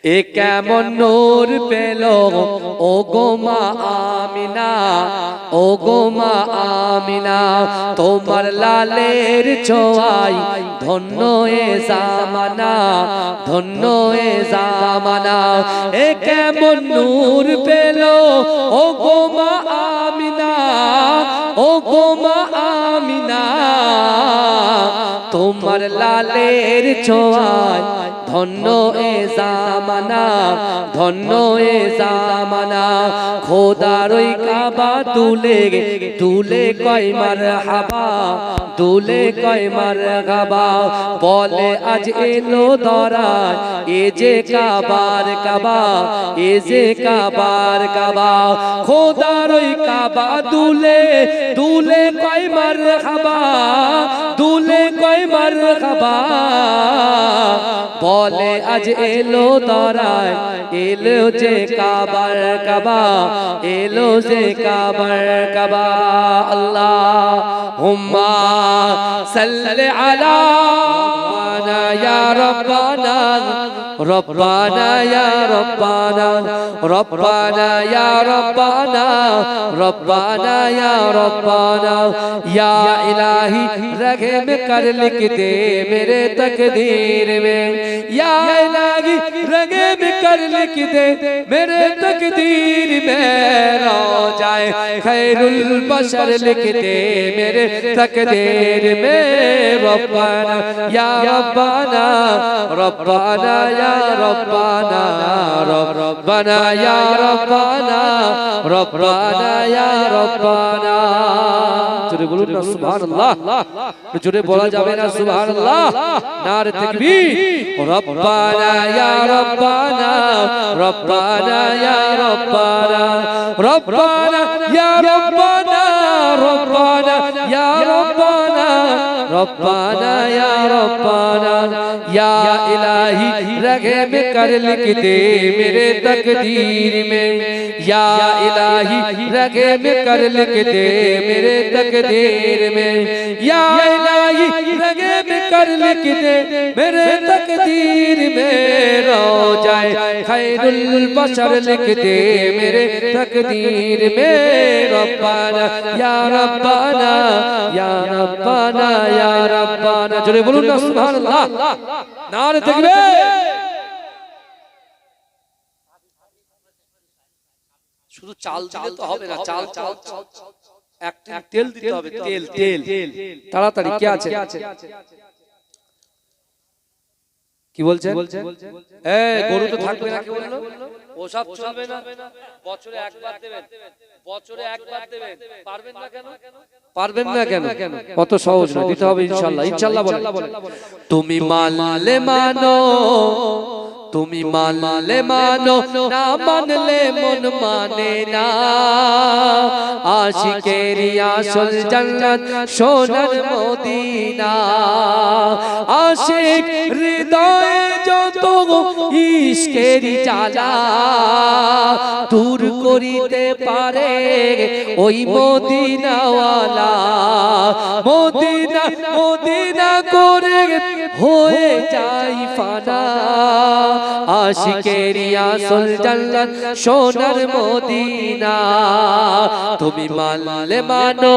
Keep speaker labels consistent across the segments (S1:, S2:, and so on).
S1: এ কেমন নূর পেল ও গো মা আমিনা, ও গো মা আমিনা, তোমার লালের ছোঁয়ায় ধন্য এ জামানা, ধন্য এ জামানা। এ কেমন নূর পেল ও গো মা আমিনা, ও গো মা আমিনা, তোমার লালের ছোঁয়ায় ধন্য এ জামানা, ধন্য এ জামানা। খোদার ওই কাবা তুলে তুলে কয় মারহাবা, তুলে কয় মারহাবা, বলে আজ এলো ধরায় এ যে কাবার কাবা, এ যে কাবার কাবা। খোদার ওই কাবা তুলে তুলে কয় মারহাবা, তুলে কয় মারহাবা, বলে আজ এলো ধরায় এলো যে কাবার কাবা, এলো যে কাবার কাবা। আল্লাহুম্মা সাল্লি আলা ইয়া রাব্বানা, রব্বানা ইয়া রব্বানা, রব্বানা ইয়া রব্বানা, রব্বানা ইয়া রব্বানা। ইয়া ইলাহি रहम कर लिख दे मेरे तकदीर में, या इलाही रहम कर लिख दे मेरे तकदीर में। रोजाए खैरुल बशर लिख दे मेरे तकदीर में। रब्बाना या रब्बाना, रब्बाना या रब्बाना, रब्बाना या रब्बाना, रब्बाना या रब्बाना। জোরে বলুন না সুবহানাল্লাহ, জোরে বলা যাবে না সুবহানাল্লাহ, নারে তাকবীর। রব্বানা ইয়া রব্বানা, রব্বানা ইয়া রব্বানা, রব্বানা ইয়া রব্বানা, রব্বানা ইয়া রব্বানা, রব্বানা ইয়া রব্বানা। ইয়া ইলাহি रहम कर लिख दे मेरे तकदीर में, या इलाही रहम कर लिख दे मेरे तकदीर में, या इलाही रहम कर लिख दे मेरे तकदीर में। रोजाए खैरुल बशर लिख दे मेरे तकदीर में। रब्बाना या रब्बाना, या रब्बाना या रब्बाना। जोरे बोलूं ना सुभानअल्लाह, नारे तकबीर। শুধু চাল দিলে তো হবে না, চাল চাল একটা তেল দিতে হবে, তেল তেল তাড়াতাড়ি। কে আছে? কি বলছেন? এই গরু তো থাকবে না, কি বললো? ওসব চলবে না, বছরে একবার দেবেন, বছরে একবার দেবেন। পারবেন না কেন? পারবেন না কেন? কত সহজ না, দিতে হবে ইনশাআল্লাহ। ইনশাআল্লাহ বলে তুমি মানলে মানো, তুমি মানলে মানো, না মানলে মন মানে না। আশিকেরি আসল জান্নাত সোনার মদিনা। আশিক হৃদয়ে যত ইশকেরি জ্বালা দূর করিতে পারে ওই মদিনাওয়ালা। মদিনা মদিনা করে হয়ে যাই ফানা। আশিকেরি আসল জান্নাত সোনার মদিনা। তুমি মানলে মানো,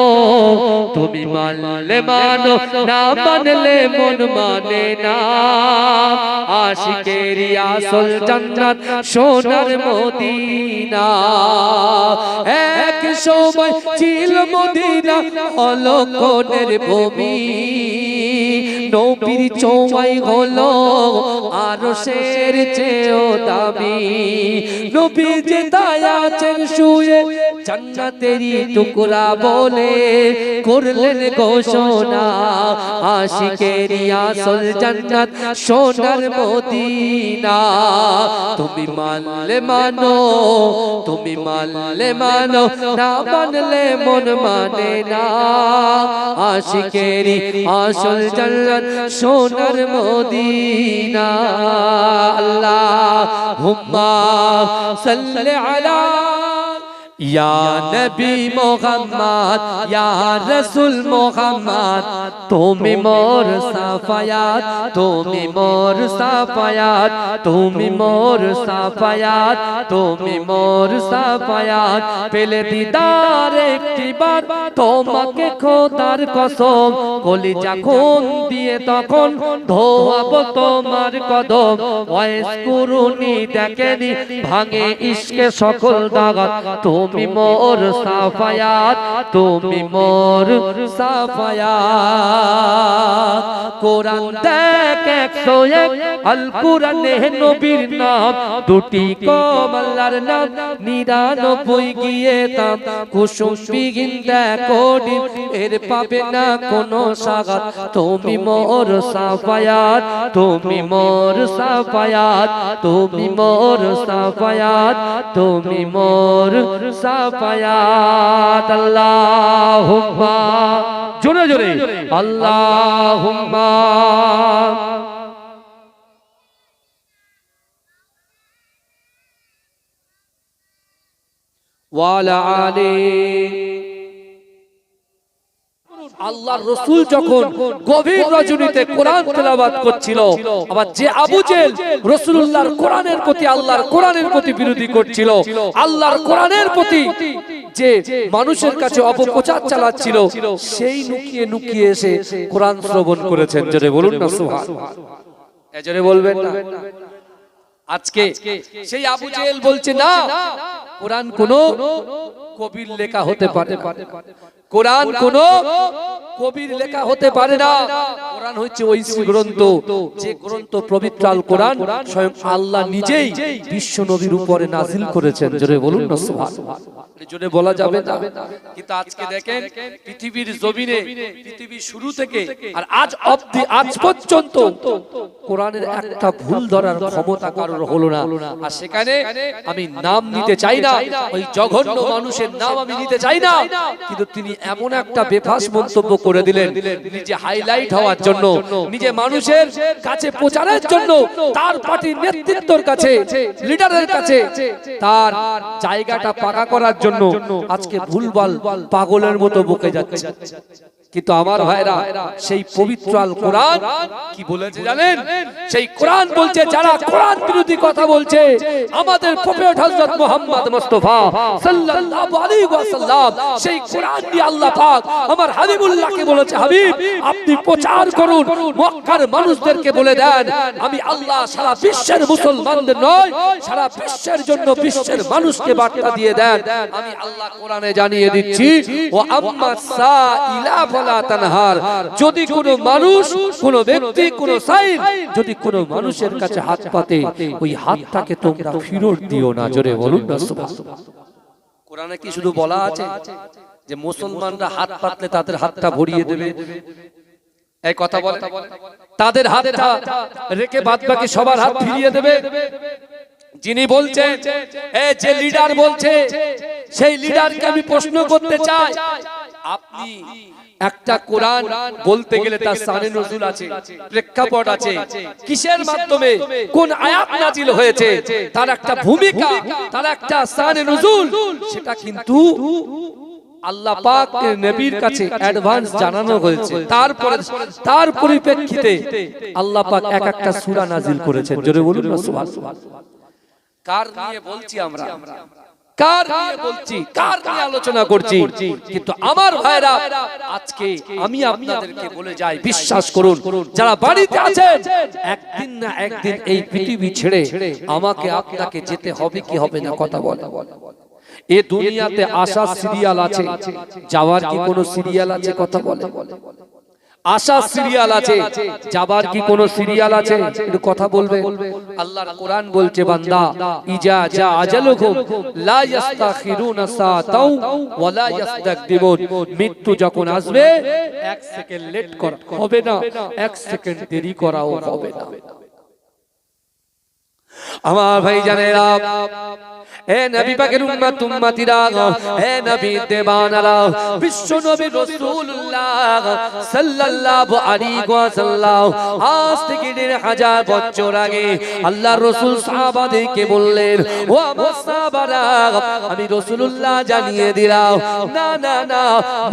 S1: তুমি মানলে মানো, না মানলে মন মানে না। আশিকেরি আসল জান্নাত সোনার মদিনা। এক সময় ছিল মদিনা অলক্ষণের ভূমি। নবীর ছোঁয়ায় হলো আরশের চেয়েও দামি। নবী যে আছেন শুয়ে জান্নাতেরই টুকরা বলে করলেন ঘোষণা। আশিকেরি আসল জান্নাত সোনার মদিনা। তুমি মানলে মানো, তুমি মানলে মানো, না মানলে মন মানে না। আশিকেরি আসল জান্নাত সোনার মদিনা। আল্লাহুম্মা সাল্লি আলা या नबी मोहम्मद या रसूल मोहम्मद তুমি মোর সাফায়াত তুমি মোর সাফায়াত তুমি মোর সাফায়াত তুমি মোর সাফায়াত পেলে দিদার একটিবার তোমাকে খোদার কসম কলিজা খুন দিয়ে তখন ধোয়াবো তোমার কদম ওয়াইস কুরুনি দেখেনি ভাঙে ইশকে সকল দাগাত তুমি মোর সাফায়াত তুমি মোর সাফায়াত কোরআন দেখ 101 আল কোরআনে নবীর নাম দুটি কম আল্লাহর নাম 99 গিয়ে তাম কুসুম বিগিন দেখো ডিম এর পাবে না কোনো সাগাত তুমি মোর সাফায়াত তুমি মোর সাফায়াত তুমি মোর সাফায়াত তুমি মোর সাফায়াত আল্লাহুম্মা জোরে জোরে আল্লাহুম্মা ওয়ালা আলি আল্লাহর রাসূল যখন গভীর রজনীতে কোরআন তেলাওয়াত করছিল আবার যে আবু জেহেল রাসূলুল্লাহর কোরআনের প্রতি আল্লাহর কোরআনের প্রতি বিরোধী করছিল আল্লাহর কোরআনের প্রতি যে মানুষের কাছে অপপ্রচার চালাচ্ছিল সেই লুকিয়ে লুকিয়ে এসে কোরআন শ্রবণ করেছেন জোরে বলুন না সুবহানাল্লাহ এজরে বলবেন না আজকে সেই আবু জেহেল বলছে না কোরআন কোন কবির লেখা হতে পারে কোরআন কোন কবির লেখা হতে পারে না কোরআন হচ্ছে ঐশী গ্রন্থ যে গ্রন্থ পবিত্র আল কোরআন স্বয়ং আল্লাহ নিজেই বিশ্ব নবীর উপরে নাযিল করেছেন জোরে বলুন না সুবহানাল্লাহ জোরে বলা যাবে না কিন্তু আজকে দেখেন পৃথিবীর জমিনে পৃথিবীর শুরু থেকে আর আজ অবধি আজ পর্যন্ত কোরআনের একটা ভুল ধরার ক্ষমতা কারোর হলো না আর সেখানে আমি নাম নিতে চাই না ওই জঘন্য মানুষের নাম আমি নিতে চাই না কিন্তু তিনি এমন একটা বেফাস মন্তব্য করে দিলেন নিজে হাইলাইট হওয়ার জন্য নিজে মানুষের কাছে প্রচারের জন্য তার পার্টির নেতৃত্বের কাছে লিডারের কাছে তার জায়গাটা পাকা করার জন্য আজকে ভুলভাল পাগলের মতো বকে যাচ্ছে কিন্তু আমার ভাইরা সেই পবিত্র আল কোরআন কি বলেছে জানেন সেই কোরআন বলছে যারা কোরআন বিরোধী কথা বলছে আমাদের প্রফেট হযরত মুহাম্মদ মুস্তাফা সাল্লাল্লাহু আলাইহি ওয়াসাল্লাম সেই কোরআন দিয়ে আল্লাহ পাক আমার হাবিবুল্লাহকে বলেছে হাবিব আপনি প্রচার করুন মক্কার মানুষদেরকে বলে দেন আমি আল্লাহ সারা বিশ্বের মুসলমানদের নয় সারা বিশ্বের জন্য বিশ্বের মানুষকে বার্তা দিয়ে দেন আমি আল্লাহ কোরআনে জানিয়ে দিচ্ছি ওয়া আম্মা সাইলা যদি কোনো মানুষ কোনো ব্যক্তি কোনো সাইল যদি কোনো মানুষের কাছে হাত পাতে ওই হাতটাকে তোমরা ফেরত দিও না জোরে বলুন না সুবহানাল্লাহ কোরআনে কি শুধু বলা আছে যে মুসলমানরা হাত পাতলে তাদের হাতটা ভরিয়ে দেবে এই কথা বলে তাদের হাতটা রেখে বাদবাকি সবার হাত ফিরিয়ে দেবে যিনি বলছেন এই যে লিডার বলছে সেই লিডারকে আমি প্রশ্ন করতে চাই আপনি একটা কোরআন বলতে গেলে তার শানে নজুল আছে প্রেক্ষাপট আছে কিসের মাধ্যমে কোন আয়াত নাজিল হয়েছে তার একটা ভূমিকা তার একটা শানে নজুল সেটা কিন্তু আল্লাহ পাক এর নবীর কাছে অ্যাডভান্স জানানো হয়েছে তারপরে তার পরিপ্রেক্ষিতে আল্লাহ পাক এক একটা সূরা নাজিল করেছেন জোরে বলুন না সুবহানাল্লাহ কার নিয়ে বলছি আমরা কার নিয়ে বলছি কার নিয়ে আলোচনা করছি কিন্তু আমার ভাইরা আজকে আমি আপনাদেরকে বলে যাই বিশ্বাস করুন যারা বাড়িতে আছেন একদিন না একদিন এই পৃথিবী ছেড়ে আমাকে আপনাকে যেতে হবে কি হবে না কথা বলে এই দুনিয়াতে আসা সিরিয়াল আছে যাওয়ার কি কোনো সিরিয়াল আছে কথা বলে আশা সিরিয়াল আছে যাবার কি কোনো সিরিয়াল আছে একটু কথা বলবে আল্লাহর কোরআন বলছে বান্দা ইজা জা আজালুহুম লা ইস্তাখিরুনা সাতাও ওয়া লা ইস্তাকদিমুন মৃত্যু যখন আসবে এক সেকেন্ড লেট করা হবে না এক সেকেন্ড দেরি করাও হবে না আমার ভাই জানেরা হে নবী পাকের উম্মত উম্মতিরা, হে নবী দেবানারা, বিশ্ব নবী রাসূলুল্লাহ সাল্লাল্লাহু আলাইহি ওয়াসাল্লাম আজ থেকে ১৫০০ বছর আগে আল্লাহর রাসূল সাহাবাদেরকে বললেন, ও আমার সাহাবারা, আমি রাসূলুল্লাহ জানিয়ে দিলাম, না না না,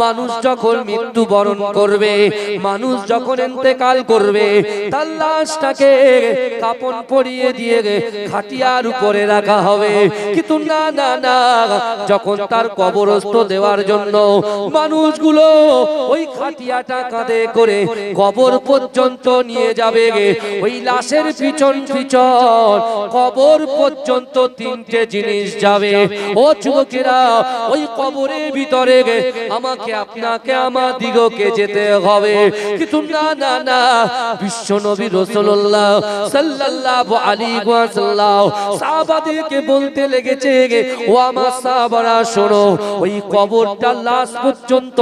S1: মানুষ যখন মৃত্যুবরণ করবে, মানুষ যখন ইন্তেকাল করবে, তার লাশটাকে কাফন পরিয়ে দিয়ে খাটিয়ার উপরে রাখা হবে। কিন্তু না না না, যখন তার কবরস্থ দেওয়ার জন্য মানুষগুলো ওই খাটিয়াটা কাঁধে করে কবর পর্যন্ত নিয়ে যাবে, ওই লাশের পিছন পিছন কবর পর্যন্ত ৩টে জিনিস যাবে। ও যুবকেরা, ওই কবরের ভিতরে আমাকে আপনাকে আমাদিগকে যেতে হবে। কিন্তু না না না, বিশ্ব নবী রাসূলুল্লাহ সাল্লাল্লাহু আলাইহি ওয়াসাল্লাম সাহাবাদেরকে বলতে লেগেছে, ও আমার সাহাবারা শোনো, ওই কবরটা লাশ পর্যন্ত,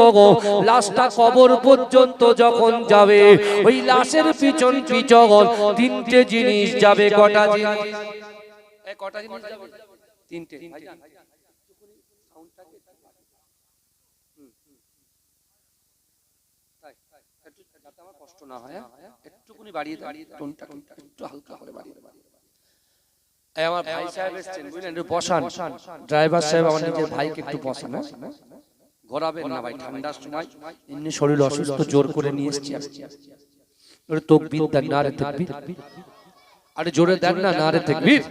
S1: লাশটা কবর পর্যন্ত যখন যাবে, ওই লাশের পিছন পিছন ৩টে জিনিস যাবে। কটা জিনিস? কটা জিনিস যাবে? ৩টে। যাতে আমার কষ্ট না হয়, একটুকুনি বাড়িয়ে দাঁড়িয়ে টোনটা একটু হালকা করে বাড়িয়ে দাঁড়িয়ে। আমার ভাই সাহেব এসেছেন, বুঝলেন, একটু বসান। ড্রাইভার সাহেব আমার নিজের ভাইকে একটু বসান, ঘোরাবেন না ভাই, ঠান্ডার সময় এমনি শরীর অসুস্থ, জোর করে নিয়ে এসেছি। আরে তাকবীর দেন, নারে তাকবীর, আরে জোরে দেন না, নারে তাকবীর।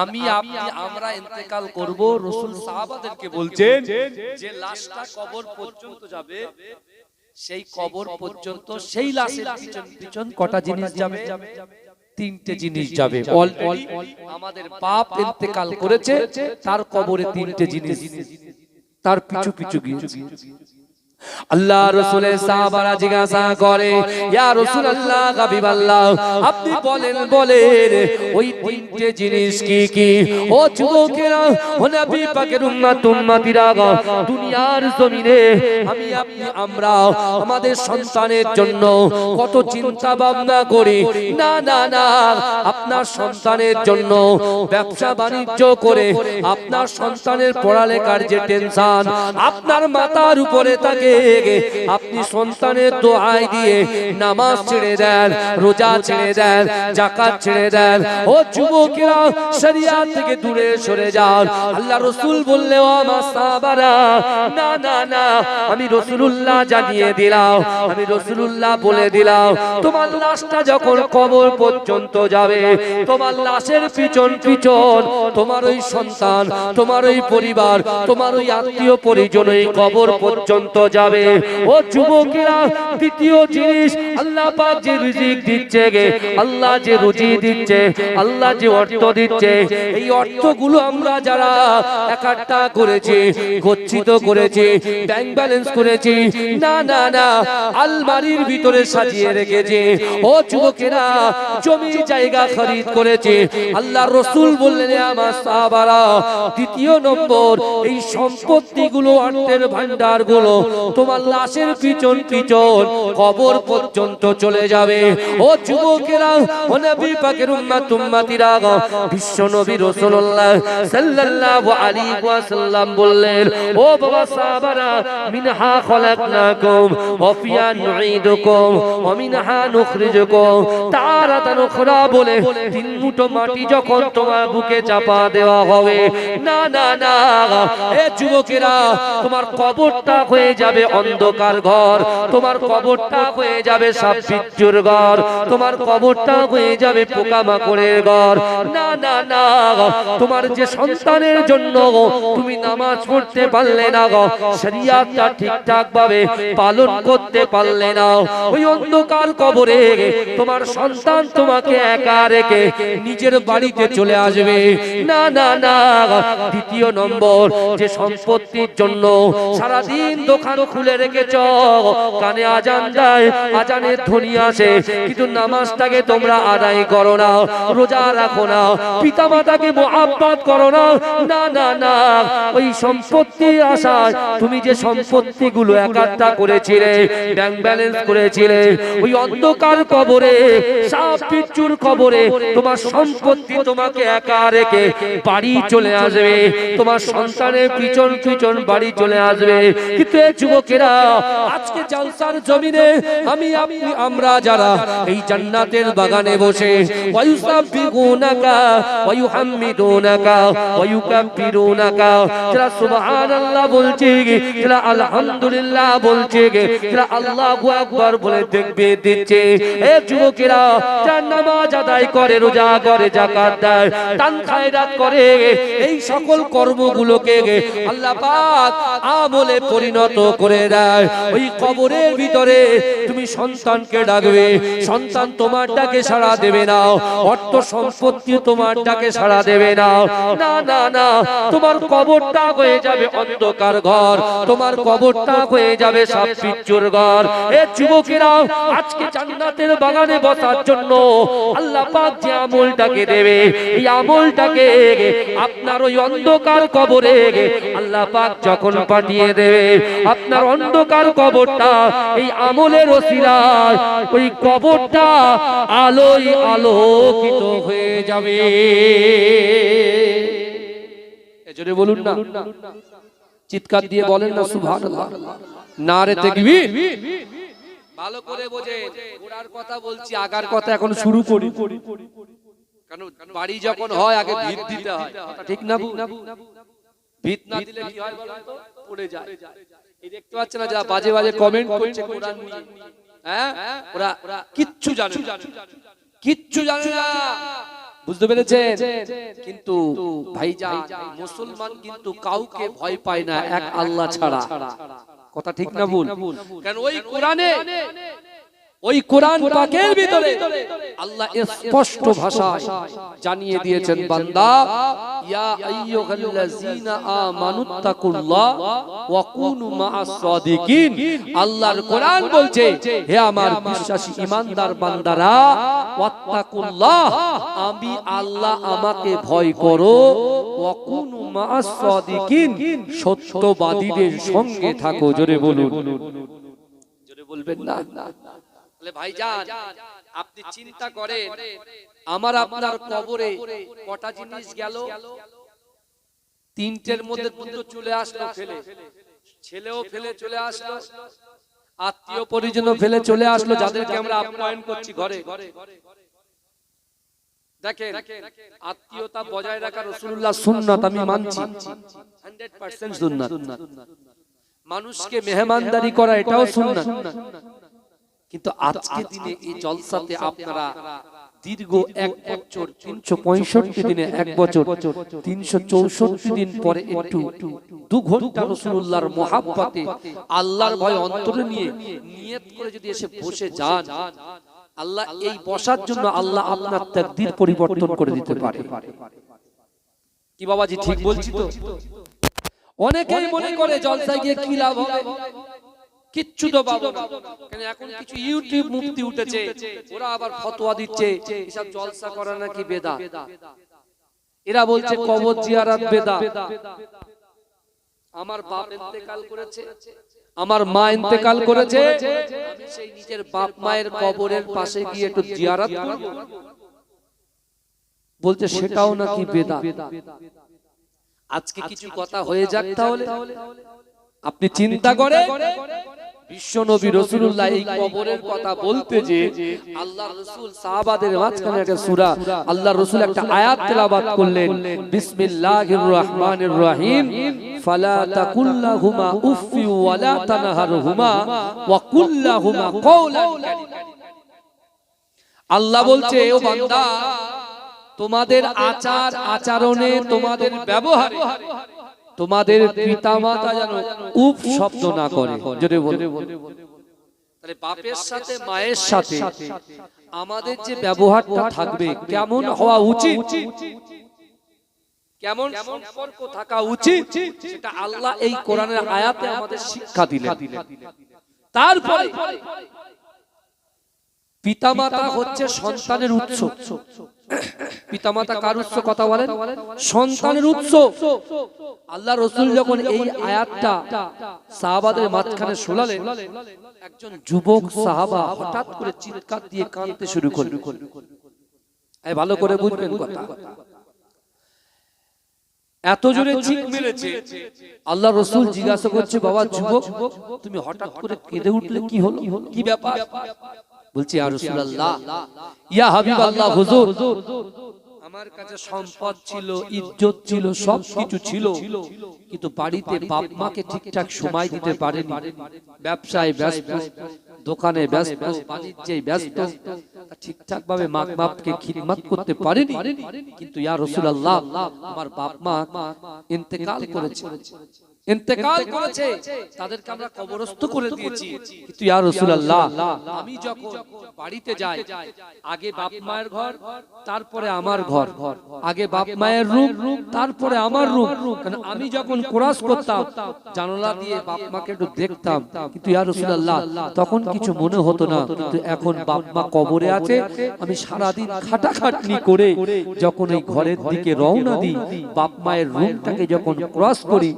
S1: আমি আপনি আমরা ইন্তেকাল করব, রাসূল সাহাবাদেরকে বলছেন যে লাশটা কবর পর্যন্ত যাবে, সেই কবর পর্যন্ত সেই লাশের পিছন পিছন কটা জিনিস যাবে? ৩টে জিনিস যাবে। অলরেডি আমাদের বাপ ইন্তেকাল করেছে, তার কবরে ৩টে জিনিস তার পিছু পিছু গিয়েছে। আল্লাহ রাসূলের সাহাবারা জিজ্ঞাসা করে, ইয়া রাসূলুল্লাহ, হাবিবাল্লাহ, আপনি বলেন বলেন ওই ৩টে জিনিস কি কি? ও যুবকেরা, ও নবী পাকের উম্মত উম্মতিরা, দুনিয়ার জমিনে আমি আপনি আমরা আমাদের সন্তানের জন্য কত চিন্তা ভাবনা করি। না না না, আপনার সন্তানের জন্য ব্যবসা বাণিজ্য করে আপনার সন্তানের পড়ালেখার যে টেনশন আপনার মাথার উপরে থাকে, আপনি সন্তানের দোয়ায় দিয়ে নামাজ ছেড়ে দেন, রোজা ছেড়ে দেন, যাকাত ছেড়ে দেন। ও যুবকেরা, শরিয়াত থেকে দূরে সরে যান। আল্লাহ রাসূল বললেন, ও আমার সাহাবারা, না না না, আমি রাসূলুল্লাহ জানিয়ে দিলাম, আমি রাসূলুল্লাহ বলে দিলাম, তোমার লাশটা যখন কবর পর্যন্ত যাবে, তোমার লাশের পিছন পিছন তোমার ওই সন্তান, তোমার ওই পরিবার, তোমার ওই আত্মীয় পরিজন ওই কবর পর্যন্ত যাবে। ও যুবকেরা, দ্বিতীয় জিনিস, আল্লাহ পাক যে রিজিক দিচ্ছে, আল্লাহ যে রুজি দিচ্ছে, আল্লাহ যে অর্থ দিচ্ছে, এই অর্থগুলো আমরা যারা একাট্টা করেছি, গচ্ছিত করেছি, ব্যাংক ব্যালেন্স করেছি, না না না, আলমারির ভিতরে সাজিয়ে রেখেছি। ও যুবকেরা, জমি জায়গা খরিদ করেছি। আল্লাহর রাসূল বললেন, আমার সাহাবারা, দ্বিতীয় নম্বর, এই সম্পত্তিগুলো, অর্থের ভান্ডারগুলো তোমার লাশের পিছন পিছন কবর পর্যন্ত চলে যাবে। ও যুবকেরা, ও নবী পাকের উম্মত উম্মতিরা, বিশ্ব নবী রাসূলুল্লাহ সাল্লাল্লাহু আলাইহি ওয়াসাল্লাম বললেন, ও বাবা সাহাবারা, মিনহা খলাকনাকুম ওয়া ফিহা নুঈদুকুম ওয়া মিনহা নুখরিজুকুম তারাতান উখরা বলে ৩ মুঠো মাটি যখন তোমার বুকে চাপা দেওয়া হবে, না না না, এ যুবকেরা, তোমার কবরটা হয়ে যাবে অন্ধকার ঘর, তোমার কবরটা হয়ে যাবে সাপ বিচ্ছুর ঘর, তোমার কবরটা হয়ে যাবে পোকামাকড়ের ঘর। না না না, তোমার যে সন্তানের জন্য তুমি নামাজ পড়তে পারলে না, শরিয়াতটা ঠিকঠাক ভাবে পালন করতে পারলে না, ওই অন্ধকার কবরে তোমার সন্তান তোমাকে একা রেখে নিজের বাড়িতে চলে আসবে। না না না, দ্বিতীয় নম্বর, যে সম্পত্তির জন্য সারাদিন দোকান খুলে রেখেছ, কানে আজান দেয়, আজানের ধ্বনি আসে, কিন্তু নামাজটাকে তোমরা আদায় করো না, রোজা রাখো না, পিতামাতাকে মুহাব্বত করো না। না না না, ওই সম্পত্তির আশায় তুমি যে সম্পত্তিগুলো একাত্তা করেছিলে, ব্যাংক ব্যালেন্স করেছিলে, ওই অন্ধকার কবরে, সাপ বিচ্ছুর কবরে তোমার সম্পত্তি তোমাকে একা রেখে বাড়ি চলে আসবে, তোমার সন্তানের পিছন পিছন বাড়ি চলে আসবে। কিন্তু এই যুবকেরা, আজকে জালসার জমিনে আমি আপনি আমরা যারা এই জান্নাতের বাগানে বসে ওয়ায়ুসাব্বিহুনাকা ওয়ায়ুহাম্মিদুনাকা ওয়ায়ুকাব্বিরুনাকা, যারা সুবহানাল্লাহ বলছে, যারা আলহামদুলিল্লাহ বলছে, যারা আল্লাহু আকবার বলে দেখবে দিচ্ছে, এই যুবকেরা যারা নামাজ আদায় করে, রোজা করে, যাকাত দেয়, দান খায়রাত করে, এই সকল কর্মগুলোকে আল্লাহ পাক আমলে পরিণত করে দেয়। ওই কবরের ভিতরে তুমি সন্তানকে ডাকবে, সন্তান তোমার ডাকে সাড়া দেবে না, অর্থ সম্পত্তি তোমার ডাকে সাড়া দেবে না। না না না, তোমার কবরটা হয়ে যাবে অন্ধকার ঘর, তোমার কবরটা হয়ে যাবে সাপ বিচ্ছুর ঘর। এ যুবকেরা, আজকে জান্নাতের বাগানে বসার জন্য আল্লাহ পাক যে আমলটাকে দেবে, এই আমলটাকে আপনার ওই অন্ধকার কবরে আল্লাহ পাক যখন পাঠিয়ে দেবে, আপনার অন্ধকার কবরটা এই আমলের ওসিলায় ওই কবরটা আলোয় আলোকিত হয়ে যাবে। এজন্য বলুন না, চিৎকার দিয়ে বলেন না সুবহানাল্লাহ, নারে তাকবীর। ভালো করে বোঝেন, গোড়ার কথা বলছি, আগার কথা এখন শুরু করি। কারণ বাড়ি যখন হয় আগে ভিত দিতে হয়, ঠিক না? ভিত না দিলে কি হয় বলেন তো? পড়ে যায়। এই দেখতে পাচ্ছেন না, যারা বাজে বাজে কমেন্ট করছে কোরআন নিয়ে, হ্যাঁ, ওরা কিচ্ছু জানে না, কিচ্ছু জানে না, বুঝতে পেরেছেন? কিন্তু ভাইজান, মুসলমান কিন্তু কাউকে ভয় পায় না এক আল্লাহ ছাড়া। কথা ঠিক না ভুল? কারণ ওই কোরআনে, ওই কোরআন পাকের ভিতরে আল্লাহ স্পষ্ট ভাষায় জানিয়ে দিয়েছেন, বান্দা, ইয়া আইয়ুহাল্লাযীনা আমানুত্তাকুল্লাহ ওয়া কুনু মা'আস সাদিকিন। আল্লাহর কোরআন বলছে, হে আমার বিশ্বাসী ঈমানদার বান্দারা, ওয়াত্তাকুল্লাহ, আমি আল্লাহ, আমাকে ভয় করো, ওয়া কুনু মা'আস সাদিকিন, সত্যবাদীদের সঙ্গে থাকো। জোরে বলুন, জোরে বলবেন না? ভাইজান, আপনি চিন্তা করেন, আমার আপনার কবরে কটা জিনিস গেল? তিনটের মধ্যে দুটো চলে আসলো ফেলে, ছেলেও ফেলে চলে আসলো, আত্মীয় পরিজন ফেলে চলে আসলো, যাদেরকে আমরা আপ্যায়ন করছি ঘরে। দেখেন, আত্মীয়তা বজায় রাখা রাসূলুল্লাহর সুন্নাত, আমি মানছি 100% সুন্নাত। মানুষকে মেহমানদারি করা এটাও সুন্নাত। কিন্তু আজকে দিনে এই জলসাতে আপনারা দীর্ঘ 1 বছর 365 দিনে 1 বছর 364 দিন পরে একটু 2 ঘন্টা রাসূলুল্লাহর মুহাব্বতে, আল্লাহর ভয় অন্তরে নিয়ে নিয়ত করে যদি এসে বসে যান, আল্লাহ এই বসার জন্য আল্লাহ আপনার তাকদীর পরিবর্তন করে দিতে পারে। কি বাবাজি ঠিক বলছি তো? অনেকেই মনে করে জলসায় গিয়ে কি লাভ হবে, কিচ্ছু তো পাবো না। কারণ এখন কিছু ইউটিউব মুফতি উঠেছে, ওরা আবার ফতোয়া দিচ্ছে এসব জলসা করা নাকি বেদাত। এরা বলছে কবর জিয়ারত বেদাত। আমার বাপ ইন্তেকাল করেছে, আমার মা ইন্তেকাল করেছে, আমি সেই নিজের বাপ মায়ের কবরের পাশে গিয়ে একটু জিয়ারত করব, বলছে সেটাও নাকি বেদাত। আজকে কিছু কথা হয়ে যাক তাহলে। আপনি চিন্তা করে, বিশ্ব নবী রাসূলুল্লাহ এই কবরের কথা বলতে যে আল্লাহর রাসূল সাহাবাদের মাঝখানে একটা সূরা, আল্লাহর রাসূল একটা আয়াত তেলাওয়াত করলেন, বিসমিল্লাহির রহমানির রহিম, ফালা তাকুল্লাহুমা উফফি ওয়া লা তানহারহুমা ওয়া কুল্লাহুমা কওলান কারীমা। আল্লাহ বলছে, ও বান্দা, তোমাদের আচার আচরণে, তোমাদের ব্যবহারে তোমাদের পিতামাতা যেন উফ শব্দ না করে। জোরে বলুন। তাহলে বাপের সাথে মায়ের সাথে আমাদের যে ব্যবহারটা থাকবে কেমন হওয়া উচিত? কেমন সম্পর্ক থাকা উচিত সেটা আল্লাহ এই কোরআনের আয়াতে আমাদের শিক্ষা দিলেন। তারপরে পিতামাতা হচ্ছে সন্তানের উৎস। পিতামাতা কার উৎস কথা বলেন? সন্তানের উৎস। আল্লাহ রাসূল যখন এই আয়াতটা সাহাবাদের মাঝখানে শোনালেন, একজন যুবক সাহাবা হঠাৎ করে চিৎকার দিয়ে কাঁদতে শুরু করলেন। এই ভালো করে বুঝবেন কথা, এত জোরে চিৎ মেরেছে। আল্লাহ রাসূল জিজ্ঞাসা করছে, বাবা যুবক, তুমি হঠাৎ করে কেঁদে উঠলে, কি হলো, কি ব্যাপার? বলছি, ইয়া রাসূলুল্লাহ, ইয়া হাবিবাল্লাহ, হুজুর, আমার কাছে সম্পদ ছিল, ইজ্জত ছিল, সবকিছু ছিল, কিন্তু বাড়িতে বাপ মাকে ঠিকঠাক সময় দিতে পারেনি। ব্যবসায় ব্যস্ত, দোকানে ব্যস্ত, বাণিজ্যে ব্যস্ত, ঠিকঠাক ভাবে মা বাপকে খিদমত করতে পারেনি। কিন্তু ইয়া রাসূলুল্লাহ, আমার বাপ মা ইন্তেকাল করেছে, তাদেরকে আমরা কবরস্থ করে দিয়েছি। কিন্তু ইয়া রাসূলুল্লাহ, আমি যখন বাড়িতে যাই, আগে বাপ মায়ের ঘর, তারপরে আমার ঘর, আগে বাপ মায়ের রুম, তারপরে আমার রুম। কারণ আমি যখন ক্রস করতাম, জানালা দিয়ে বাপ মাকে একটু দেখতাম, কিন্তু ইয়া রাসূলুল্লাহ তখন কিছু মনে হতো না। কিন্তু এখন বাপ মা কবরে আছে, আমি সারাদিন খাটাখাটনি করে যখন এই ঘরের দিকে রওনা দিই, বাপ মায়ের রুমটাকে যখন ক্রস করি,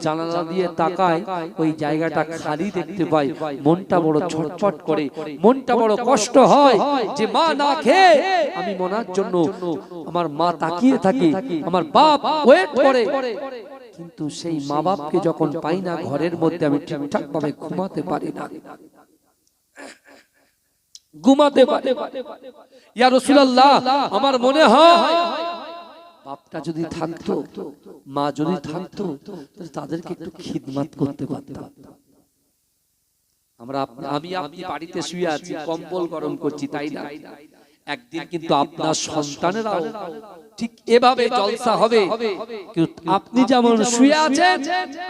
S1: জানালা দিয়ে তাকাই, ওই জায়গাটা খালি দেখতে পাই, মনটা বড় ছটফট করে, মনটা বড় কষ্ট হয় যে মা না খেয়ে আমি মনার জন্য আমার মা তাকিয়ে থাকি, আমার বাপ ওয়েট করে, কিন্তু সেই মা বাপকে যখন পাই না ঘরের মধ্যে, আমি ঠিকঠাক ভাবে ঘুমাতে পারি না, ঘুমাতে পারি। ইয়া রাসূলুল্লাহ, আমার মনে হয় বাপটা যদি থাকতো, মা যদি থাকতো, তাদেরকে একটু খিদমত করতে পারতাম। আমি আপনি বাড়িতে শুয়ে আছি, কম্বল গরম করছি, তাই না? একদিন কিন্তু আপনার সন্তানেরাও ঠিক এভাবে জলসা হবে। আপনি যেমন শুয়ে আছেন,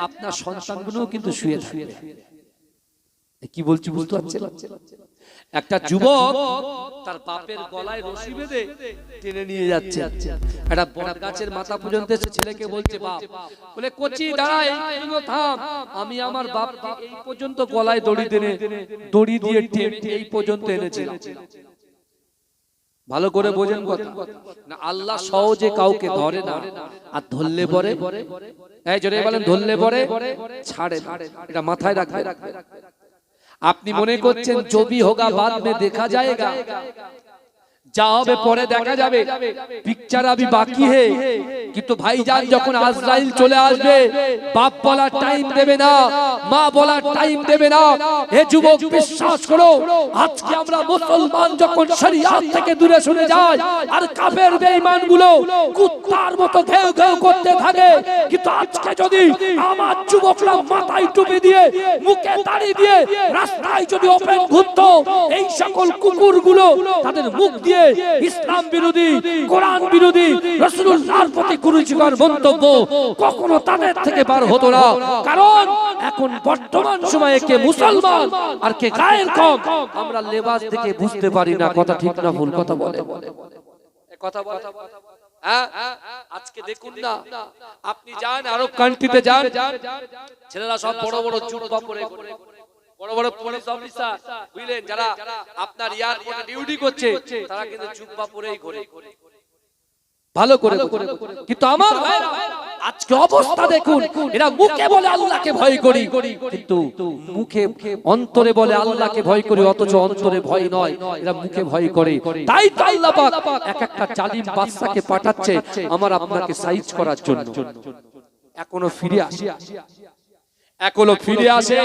S1: আপনার সন্তানগুলোও কিন্তু শুয়ে থাকবে। কি বলছি বুঝতে পারছেন? একটা যুবক তার বাপের গলায় রশি বেঁধে টেনে নিয়ে যাচ্ছে, একটা বট গাছের মাথা পর্যন্ত ছেলেকে বলছে, বাপ, বলে কচি দাঁড়া, থাম, আমি আমার বাপকে এই পর্যন্ত গলায় দড়ি দিয়ে এই পর্যন্ত এনেছিলাম। ভালো করে বোঝেন কথা না, আল্লাহ সহজে কাউকে ধরে না, আর ধরলে পরে, এই জোরে বলেন, ধরলে পরে ছাড়ে, এটা মাথায় রাখবে। আপনি মনে করছেন जो भी होगा बाद में देखा जाएगा, যা হবে পরে দেখা যাবে, পিকচার আবি বাকি হে। কিন্তু ভাইজান যখন আজরাইল চলে আসবে, বাপ বলার টাইম দেবে না, মা বলার টাইম দেবে না। হে যুবক, বিশ্বাস করো, আজকে আমরা মুসলমান যখন শরিয়ত থেকে দূরে সরে যাই, আর কাফের বেঈমানগুলো কুত্তার মতো ঘেউ ঘেউ করতে থাকে, কিন্তু আজকে যদি আমার যুবকরা মাথায় টুপি দিয়ে, মুখে দাড়ি দিয়ে রাস্তায় যদি ওপেন ঘুরতো, এই সকল কুকুরগুলো তাদের মুখ দিয়ে ইসলাম বিরোধী, কোরআন বিরোধী, রাসূলুল্লাহর প্রতি কুরুচিকর মন্তব্য কখনো তাদের থেকে বার হতো না। কারণ এখন বর্তমান সময়ে কে মুসলমান আর কে গায়ের কম, আমরা লেবাস থেকে বুঝতে পারি না। কথা ঠিক না ভুল? কথা বলে কথা বলে। আজকে দেখুন না, আপনি যান আরব কান্ট্রিতে যান, ছেলেরা সব বড় বড় জুব্বা পরে, বড় বড় পুলিশ অফিসার, বুঝলেন, যারা আপনার এয়ারপোর্টে ডিউটি করছে, তারা কিন্তু জুব্বা পরেই ঘোরে। ভালো করে, কিন্তু আমার ভাইরা আজকে অবস্থা দেখুন, এরা মুখে বলে আল্লাহকে ভয় করি, কিন্তু মুখে অন্তরে বলে আল্লাহকে ভয় করি, অথচ অন্তরে ভয় নয়, এরা মুখে ভয় করে। তাই তো আল্লাহ পাক এক একটা জালিম বাদশাকে পাঠাচ্ছে আমার আপনাকে সাইজ করার জন্য। এখনো ফিরে আসে, এখনো ফিরে আসে,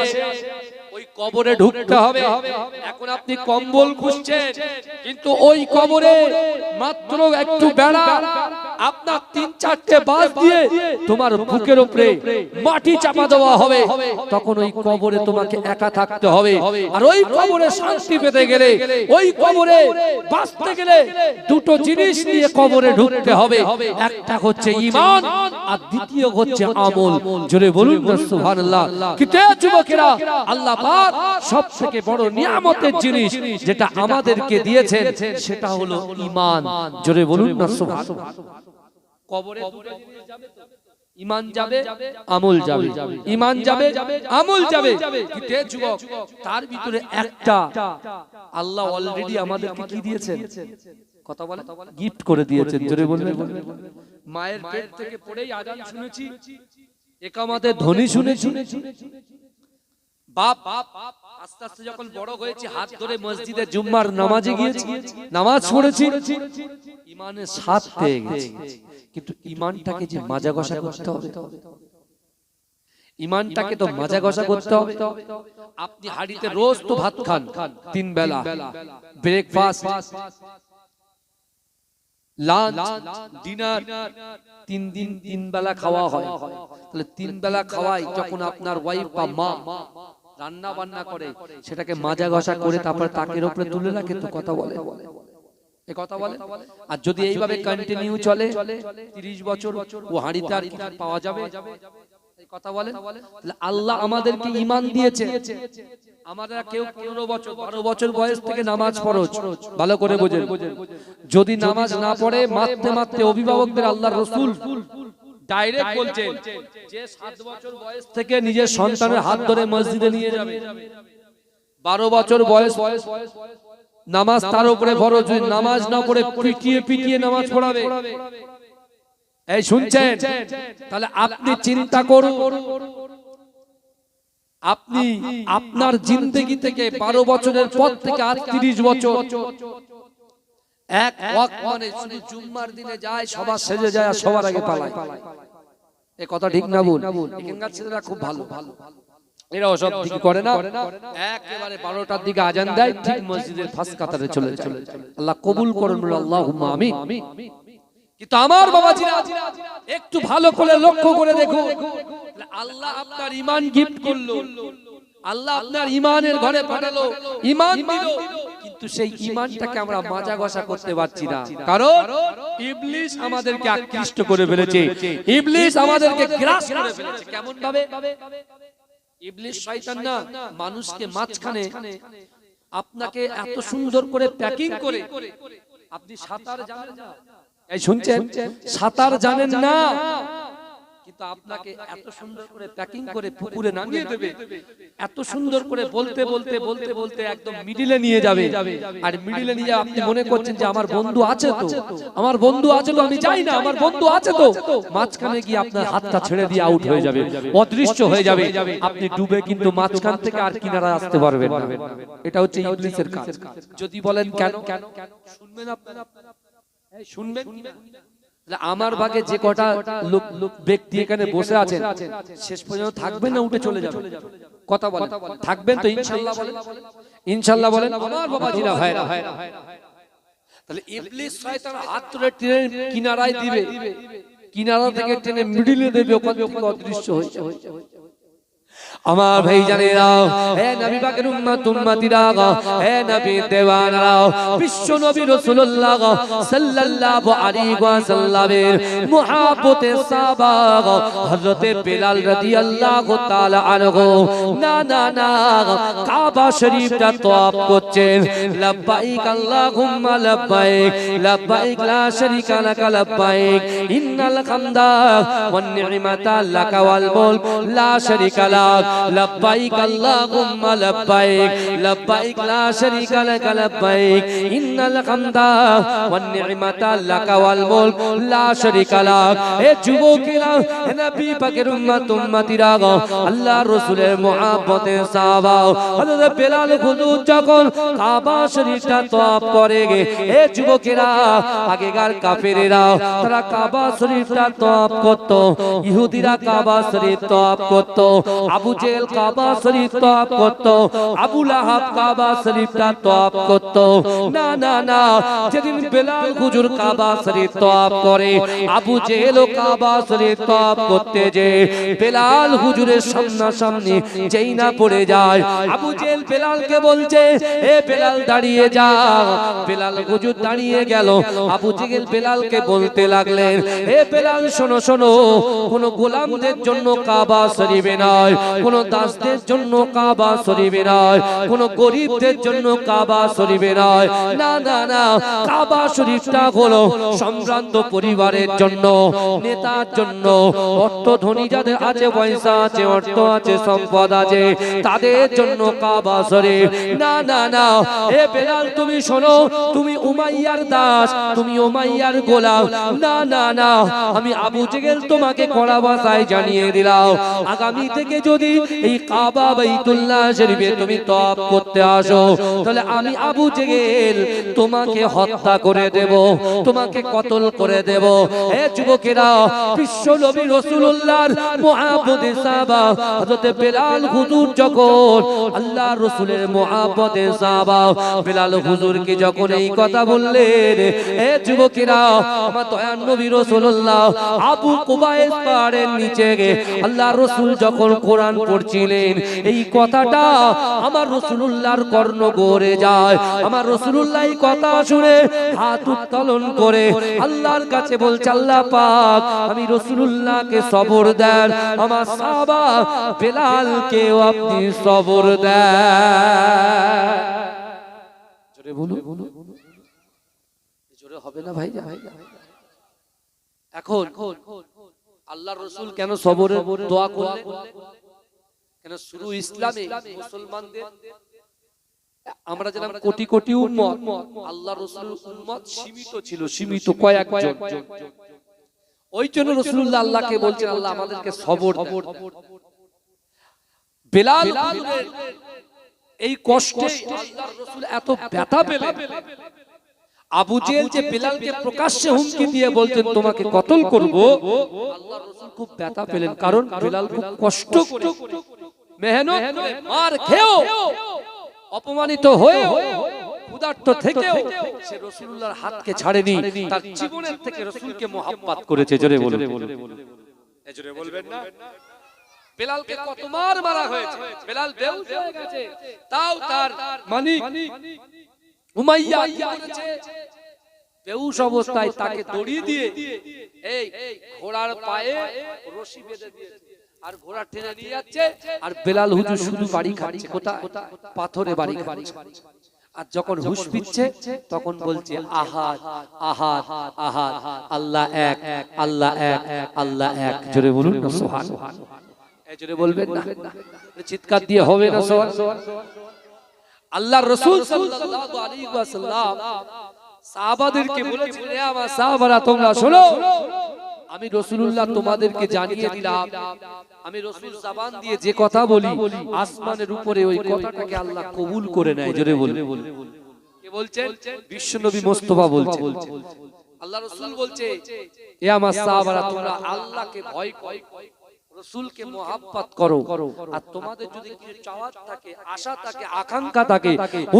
S1: ওই কবরে ঢুকতে হবে। এখন আপনি কম্বল খুঁজছেন, কিন্তু ওই কবরে মাত্র একটু বেড়া, আপনার 3-4টে বাঁশ দিয়ে তোমার বুকের উপরে মাটি চাপা দেওয়া হবে। তখন ওই কবরে তোমাকে একা থাকতে হবে। আর ওই কবরে শান্তি পেতে গেলে, ওই কবরে বাঁচতে গেলে দুটো জিনিস নিয়ে কবরে ঢুকতে হবে। একটা হচ্ছে ঈমান, আর দ্বিতীয় হচ্ছে আমল। জোরে বলুন না সুবহানাল্লাহ। কিন্তু যুবকেরা, আল্লাহ পাক সবথেকে বড় নিয়ামতের জিনিস যেটা আমাদেরকে দিয়েছেন, সেটা হলো ঈমান। জোরে বলুন না সুবহানাল্লাহ। কবরে দুটো জিনিস যাবে তো, ঈমান যাবে, আমল যাবে। ঈমান যাবে, আমল যাবে। কিন্তু এ যুবক, তার ভিতরে একটা আল্লাহ অলরেডি আমাদেরকে কি দিয়েছেন? কথা বলে, গিফট করে দিয়েছেন। জোরে বলবেন। মায়ের পেট থেকে পড়েই আযান শুনেছি, ইকামতের ধ্বনি শুনেছি। বাপ আস্তে আস্তে যখন বড় হয়েছে, হাত ধরে মসজিদে জুম্মার নামাজে গিয়েছি, নামাজ পড়েছি, ঈমানের স্বাদ পেয়ে গেছি। কিন্তু ঈমানটাকে যে মাজা ঘষা করতে হবে, ঈমানটাকে তো মাজা ঘষা করতে হবে। আপনি হাড়িতে রোজ তো ভাত খান, 3 বেলা, ব্রেকফাস্ট, লাঞ্চ, ডিনার, 3 দিন 3 বেলা খাওয়া হয়। তাহলে 3 বেলা খাওয়াই, যখন আপনার ওয়াইফ বা মা রান্না বান্না করে, সেটাকে মাজা ঘষা করে তারপর তাকের উপরে তুলে রাখে তো। কথা বলে, এই কথা বলে। আর যদি এইভাবে কন্টিনিউ চলে 30 বছর, ও হাড়িতে আর কিছু পাওয়া যাবে? এই কথা বলে। আল্লাহ আমাদেরকে ঈমান দিয়েছে। আমরা কেউ 15 বছর 12 বছর বয়স থেকে নামাজ ফরজ, ভালো করে বোঝেন। যদি নামাজ না পড়ে, মারতে মারতে অভিভাবকদের আল্লাহর রাসূল ডাইরেক্ট বলছেন যে 7 বছর বয়স থেকে নিজের সন্তানের হাত ধরে মসজিদে নিয়ে যাবে। 12 বছর বয়স নামাজ তার উপরে ফরজ, নামাজ না পড়ে পিটিয়ে পিটিয়ে নামাজ পড়াবে। এই শুনছেন? তাহলে আপনি চিন্তা করুন, আপনি আপনার জিন্দেগি থেকে 12 বছরের পর থেকে আজ 30 বছর এক ওয়াক্ত মানে শুধু জুম্মার দিনে যায়, সবার সেজে যায় আর সবার আগে পালায়। এই কথা ঠিক না ভুল? এখানকার ছেলেরা খুব ভালো, এরাও সব দিকে করে না, একেবারে 12টার দিকে আজান দেয়, ঠিক মসজিদের ফার্স্ট কাতারে চলে যায়। আল্লাহ কবুল করুন, আল্লাহুম্মা আমিন। কিন্তু আমার বাবাজিরা, একটু ভালো করে লক্ষ্য করে দেখুন, আল্লাহ আপনার ঈমান গিফট করলো, আল্লাহ আপনার ঈমানের ঘরে পাঠালো, ঈমান দিল, কিন্তু সেই ঈমানটাকে আমরা মাজা ঘষা করতে পারছি না। কারণ ইবলিস আমাদেরকে আকৃষ্ট করে ফেলেছে, ইবলিস আমাদেরকে গ্রাস করে ফেলেছে। কেমন ভাবে? ইবলিস শয়তান না, মানুষকে মাঝখানে আপনাকে এত সুন্দর করে প্যাকিং করে, আপনি সাঁতার জানেন না, এই শুনছেন, সাঁতার জানেন না, কিন্তু আপনাকে এত সুন্দর করে প্যাকিং করে পুকুরে নামিয়ে দেবে, এত সুন্দর করে বলতে বলতে বলতে বলতে একদম মিডিলে নিয়ে যাবে। আর মিডিলে নিয়ে আপনি মনে করছেন যে আমার বন্ধু আছে তো, আমার বন্ধু আছে তো, আমি যাই না, আমার বন্ধু আছে তো, মাঝখানে গিয়ে আপনার হাতটা ছেড়ে দিয়ে আউট হয়ে যাবে, অদৃশ্য হয়ে যাবে, আপনি ডুবে কিন্তু মাঝখান থেকে আর কিনারা আসতে পারবেন না। এটা হচ্ছে ইবলিসের কাজ। যদি বলেন কেন, শুনবেন আপনারা, শুনবেন। আমার ভাগে যে কটা ব্যক্তি এখানে বসে আছেন, শেষ পর্যন্ত থাকবেন না উঠে চলে যাবেন? কথা বলেন, থাকবেন তো ইনশাআল্লাহ বলেন? ইনশাআল্লাহ বলেন। আমার বাবাজিরা, ভাইরা, তাহলে ইবলিস শয়তান হাত ধরে টেনে কিনারায় দিবে, কিনারা থেকে টেনে মিডিলে দেবে, ওখান থেকে অদৃশ্য হয়ে যাবে। আমার ভাই জানেরা, হে নবী পাকের উম্মত উম্মতিরা, হে নবী দেওয়ানারা, বিশ্ব নবী রাসূলুল্লাহ সাল্লাল্লাহু আলাইহি ওয়াসাল্লামের মুহাব্বতে সাহাবা হযরতে বেলাল রাদিয়াল্লাহু তাআলা আনহু না না না কাবা শরীফটা তওয়াফ করছেন। লাব্বাইক আল্লাহুম্মা লাব্বাইক, লাব্বাইক লা শারীকা লাকা লাব্বাইক, ইন্নাল হামদা ওয়ান নি'মাতা লাকা ওয়াল মুলক লা শারীকা লাক, লব্বাইক আল্লাহুম্মা লব্বাইক, লব্বাইক লা শারীকা লাক লব্বাইক, ইন্নাল হামদা ওয়ান নি'মাতা লাকা ওয়াল মুলক লা শারীকা লাক। হে যুবকেরা, হে নবী পাকের উম্মত উম্মতিরা, আল্লাহর রাসূলের মুহাব্বতে সাহাবা হযরত বেলাল হুজুর যখন কাবা শরীফটা তওয়াফ করে, হে যুবকেরা, আগেকার কাফেরেরা তারা কাবা শরীফটা তওয়াফ করত, ইহুদিরা কাবা শরীফ তওয়াফ করত, আবু জেহেল কাবা শরীফ তওয়াফ করত, আবু লাহাব কাবা শরীফটা তওয়াফ করত। না না না, যেদিন বেলাল হুজুর কাবা শরীফ তওয়াফ করে, আবু জেহেল কাবা শরীফ তওয়াফ করতে যে বেলাল হুজুরের সামনাসামনি যেই না পড়ে যায়, আবু জেহেল বেলালকে বলছে, হে বেলাল দাঁড়িয়ে যা। বেলাল হুজুর দাঁড়িয়ে গেল, আবু জেহেল বেলালকে বলতে লাগলেন, হে বেলাল শোনো শোনো, কোন গোলামদের জন্য কাবা শরীফে নয়, কোন কোন দাসদের জন্য কাবা শরীফে নয়, কোন গরিবদের জন্য কাবা শরীফে নয়, না না না, কাবা শরীফটা হলো সম্ভ্রান্ত পরিবারের জন্য, নেতার জন্য, অর্থ ধনী যাদের আছে, পয়সা আছে, অর্থ আছে, সম্পদ আছে, তাদের জন্য কাবা শরীফ। না না না, এ বেলাল তুমি শোনো, তুমি উমাইয়ার দাস, তুমি উমাইয়ার গোলাম। না না না, আমি আবু জেহেল তোমাকে কড়া ভাষায় জানিয়ে দিলাম, আগামী থেকে যদি এই কাবা বাইতুল্লাহ শরীফে তুমি তওয়াফ করতে আসো, তাহলে আমি আবু জেহেল তোমাকে হত্যা করে দেব, তোমাকে কতল করে দেব। হে যুবকেরা, বিশ্ব নবী রাসূলুল্লাহর মুহাব্বতে সাহাবা হযরত বেলাল হুজুর যখন আল্লাহর রাসূলের মুহাব্বতে সাহাবা বেলাল হুজুরকে যখন এই কথা বললেন, হে যুবকেরা, আমার দয়ার নবী রাসূলুল্লাহ আবু কুবাইস পাহাড়ের নিচে আল্লাহর রাসূল যখন কোরআন পড়ছিলেন, এই কথাটা আমার রাসূলুল্লাহর কর্ণ গড়ে যায়। আমার রাসূলুল্লাহ এই কথা শুনে হাত উত্তোলন করে আল্লাহর কাছে বলছে, আল্লাহ পাক আমি রাসূলুল্লাহকে সবর দেন, আমার সাহাবা বেলালকেও আপনি সবর দেন। জোরে বলুন, জোরে হবে না ভাই? এখন আল্লাহর রাসূল কেন সবরের দোয়া করলেন? কেন শুরু ইসলামে মুসলমানদের, আমরা জানলাম কোটি কোটি উম্মত, আল্লাহর রাসূলের উম্মত সীমিত ছিল, সীমিত কয়েকজন। ওই জন্য রাসূলুল্লাহ আল্লাহকে বলছেন, আল্লাহ আমাদেরকে সবর দেন। বেলাল হুজুরের এই কষ্টে আল্লাহর রাসূল এত ব্যথা পেলেন, আবু জেহেল যে বেলালকে প্রকাশ্যে হুমকি দিয়ে বলতেন তোমাকে কতল করব, আল্লাহর রাসূল খুব ব্যথা পেলেন, কারণ বেলাল খুব কষ্ট করে মেহনত করে মার খেয়েও অপমানিত হয়ে ক্ষুধার্ত থেকেও সে রাসূলুল্লাহর হাতকে ছাড়েনি, তার জীবনের থেকে রাসূলকে মহব্বত করেছে। জোরে বলুন, জোরে বলবেন না? বেলালকে কত মার মারা হয়েছে, বেলাল বেহুশ হয়ে গেছে, তাও তার মালিক উমাইয়া কি করেছে? বেহুশ অবস্থায় তাকে দড়ি দিয়ে এই ঘোড়ার পায়ে রশি বেঁধে দিয়েছে, আর ঘোড়া টেনে নিয়ে যাচ্ছে, আর বেলাল হুজুর শুধু বাড়ি খাচ্ছে। কোথায়? পাথরে বাড়ি খাচ্ছে। আর যখন হুঁশ ফিরছে তখন বলছে আহাদ আহাদ আহাদ, আল্লাহ এক, আল্লাহ এক, আল্লাহ এক। জোরে বলুন না সুবহানাল্লাহ, জোরে বলবেন না? চিৎকার দিয়ে হবে না সুবহানাল্লাহ? আল্লাহর রাসূল সাল্লাল্লাহু আলাইহি ওয়াসাল্লাম সাহাবাদেরকে বলেছিলেন, হে আমার সাহাবারা তোমরা শোনো, আমি রাসূলুল্লাহ তোমাদেরকে জানিয়ে দিলাম, আমি রাসূল জবান দিয়ে যে কথা বলি আসমানের উপরে ওই কথাটাকে আল্লাহ কবুল করে নেয়। জোরে বলুন। কে বলছেন? বিশ্বনবী মুস্তাফা বলছেন। আল্লাহ রাসূল বলছে, হে আমার সাহাবারা তোমরা আল্লাহকে ভয় করো, রাসূলকে মহব্বত করো, আর তোমাদের যদি কিছু চাওয়ার থাকে, আশা থাকে, আকাঙ্ক্ষা থাকে,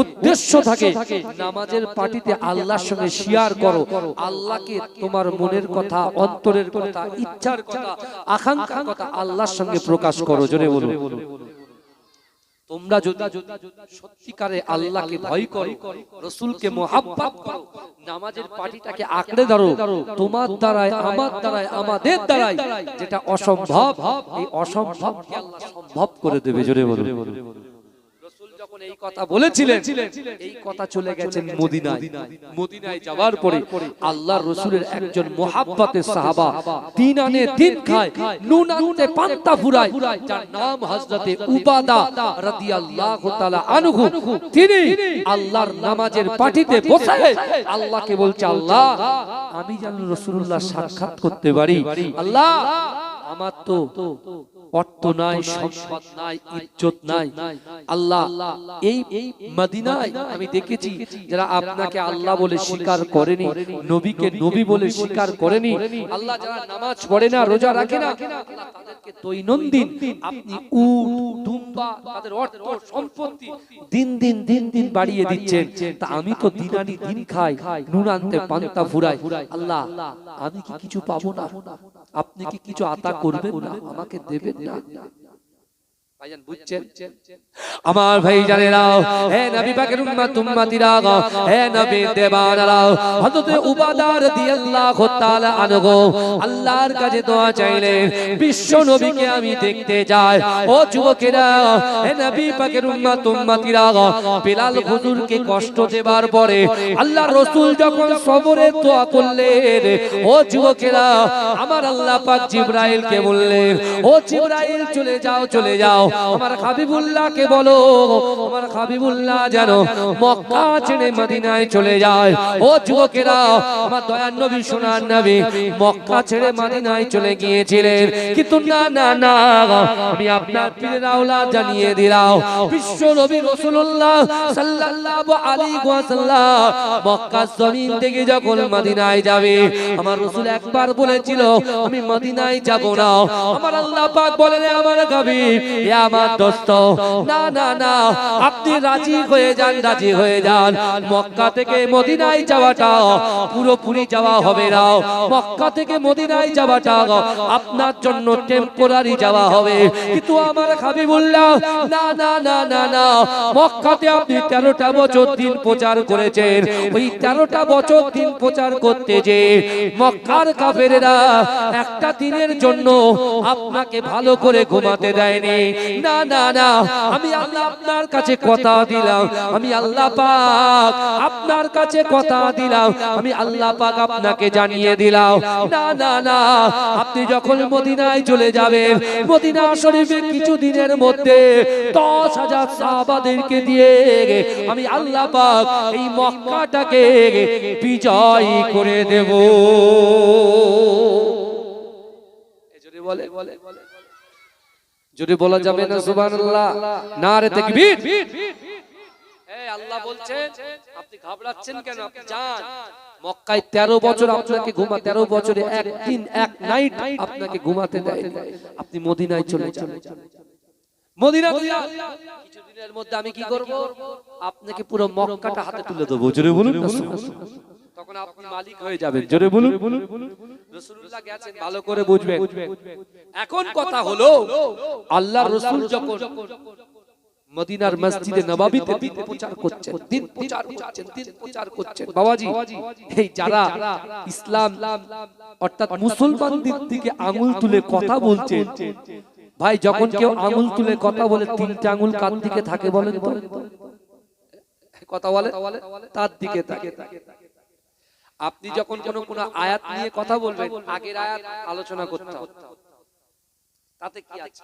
S1: উদ্দেশ্য থাকে, নামাজের পাটিতে আল্লাহর সঙ্গে শেয়ার করো, আল্লাহকে তোমার মনের কথা, অন্তরের কথা, ইচ্ছার কথা, আকাঙ্ক্ষার কথা আল্লাহর সঙ্গে প্রকাশ করো। জোরে বলুন। তোমরা যদি সত্যিকারে আল্লাহকে ভয় করো, রাসূলকে মহব্বত করো, নামাজের পাটিটাকে আঁকড়ে ধরো, তোমার দ্বারাই, আমার দ্বারাই, আমাদের দ্বারাই যেটা অসম্ভব, এই অসম্ভবকে আল্লাহ সম্ভব করে দেবে। জোরে বলুন। রাসূল যখন এই কথা বলেছিলেন, এই কথা চলে গেছেন মদিনায়। মদিনায় যাওয়ার পরে আল্লাহর রাসূলের একজন মুহাব্বতের সাহাবা, দিন আনে দিন খায়, নুন আনতে পান্তা ফুরায়, যার নাম হযরতে উবাদা রাদিয়াল্লাহু তাআলা আনহু, তিনি আল্লাহর নামাজের পাটিতে বসে আল্লাহকে বলছে, আল্লাহ আমি যেন রাসূলুল্লাহ সাক্ষাৎ করতে পারি, আল্লাহ আমার তো অর্থ নাই, সম্পদ নাই, ইজ্জত নাই, আল্লাহ এই মদিনায় আমি দেখেছি যারা আপনাকে আল্লাহ বলে স্বীকার করেনি, নবীকে নবী বলে স্বীকার করেনি, আল্লাহ যারা নামাজ পড়ে না, রোজা রাখে না, আল্লাহ তাদেরকে দৈনন্দিন আপনি উট দুম্বা তাদের অর্থ সম্পত্তি দিন দিন দিন দিন বাড়িয়ে দিচ্ছেন, তা আমি তো দিন আনি দিন খাই, নুন আনতে পান্তা ফুরাই, আল্লাহ আমি কি কিছু পাবো না? আপনি কি কিছু আতা করবেন না? আমাকে দেবেন না? ভাইজান বুঝছেন? আমার ভাই জানেরা, হে নবী পাকের উম্মত উম্মতিরা, হে নবী দেবানারা, হযরত উবাদা রাদিয়াল্লাহু তাআলা আনহু আল্লাহর কাছে দোয়া চাইলেন, বিশ্ব নবীকে আমি দেখতে যাই। ও যুবকেরা, হে নবী পাকের উম্মত উম্মতিরা, বিলাল হুজুরকে কষ্ট দেবার পরে আল্লাহর রাসূল যখন সবরের দোয়া করলেন, ও যুবকেরা, আমার আল্লাহ পাক জিবরাইলকে বললেন, ও জিবরাইল চলে যাও, চলে যাও, আমার হাবিবুল্লাহকে বলো, আমার হাবিবুল্লাহ যেন মক্কা ছেড়ে মদিনায় চলে যায়। ও যুবকেরা, আমার দয়ার নবী সোনার নবী মক্কা ছেড়ে মদিনায় চলে গিয়েছিলেন, কিন্তু না না না, আমি আপনার পীরের আওলাদ জানিয়ে দিলাম, বিশ্ব নবী রাসূলুল্লাহ সাল্লাল্লাহু আলাইহি ওয়াসাল্লাম মক্কার জমিন থেকে যখন মদিনায় যাবে, আমার রাসূল একবার বলেছিল আমি মদিনায় যাব না। আমার আল্লাহ পাক বলেন, আমার হাবিব, হে আমার দোস্ত, না না না, আপনি রাজি হয়ে যান, রাজি হয়ে যান। মক্কা থেকে মদিনায় যাওয়াটা পুরোপুরি যাওয়া হবে না, মক্কা থেকে মদিনায় যাওয়াটা আপনার জন্য টেম্পোরারি যাওয়া হবে। কিন্তু আমার হাবিবুল্লাহ, না না না না না, মক্কাতে আপনি 13টা বছর দিন প্রচার করেছেন, ওই 13টা বছর দিন প্রচার করতে যে মক্কার কাফেরেরা একটা দিনের জন্য আপনাকে ভালো করে ঘুমাতে দেয়নি। না না না, আমি আল্লাহ আপনার কাছে কথা দিলাম, আমি আল্লাহ পাক আপনার কাছে কথা দিলাম, আমি আল্লাহ পাক আপনাকে জানিয়ে দিলাম, না না না, আপনি যখন মদিনায় চলে যাবেন, মদিনা শরীফে কিছু দিনের মধ্যে 10,000 সাহাবাদেরকে দিয়ে আমি আল্লাহ পাক এই মক্কাটাকে বিজয় করে দেব। যদি বলা যাবে না সুবহানাল্লাহ, নারে তাকবীর। এই আল্লাহ বলছেন, আপনি ঘাবড়াচ্ছেন কেন? আপনি যান মক্কায়। 13 বছর আপনাকে 13 বছরে একদিন এক নাইট আপনাকে ঘুমাতে দেয়, আপনি মদিনায় চলে যান। মদিনা কিছুদিনের মধ্যে আমি কি করব? আপনাকে পুরো মক্কাটা হাতে তুলে দেব। জোরে বলুন না, তখন আপনি মালিক হয়ে যাবেন। জোরে বলুন। রাসূলুল্লাহ গেছেন, ভালো করে বুঝবেন। এখন কথা হলো, আল্লাহর রাসূল যখন মদিনার মসজিদে নববীতে দিন প্রচার করছেন, দিন প্রচার করছেন বাবাজি, এই যারা ইসলাম অর্থাৎ মুসলমানদের দিকে আঙ্গুল তুলে কথা বলছেন, ভাই যখন কেউ আঙ্গুল তুলে কথা বলে 3টে আঙ্গুল কার দিকে থাকে বলেন তো? কথা বলে তার দিকে থাকে। আপনি যখন কোন আয়াত নিয়ে কথা বলবেন, আগের আয়াত আলোচনা করতে হবে, তাতে কি আছে?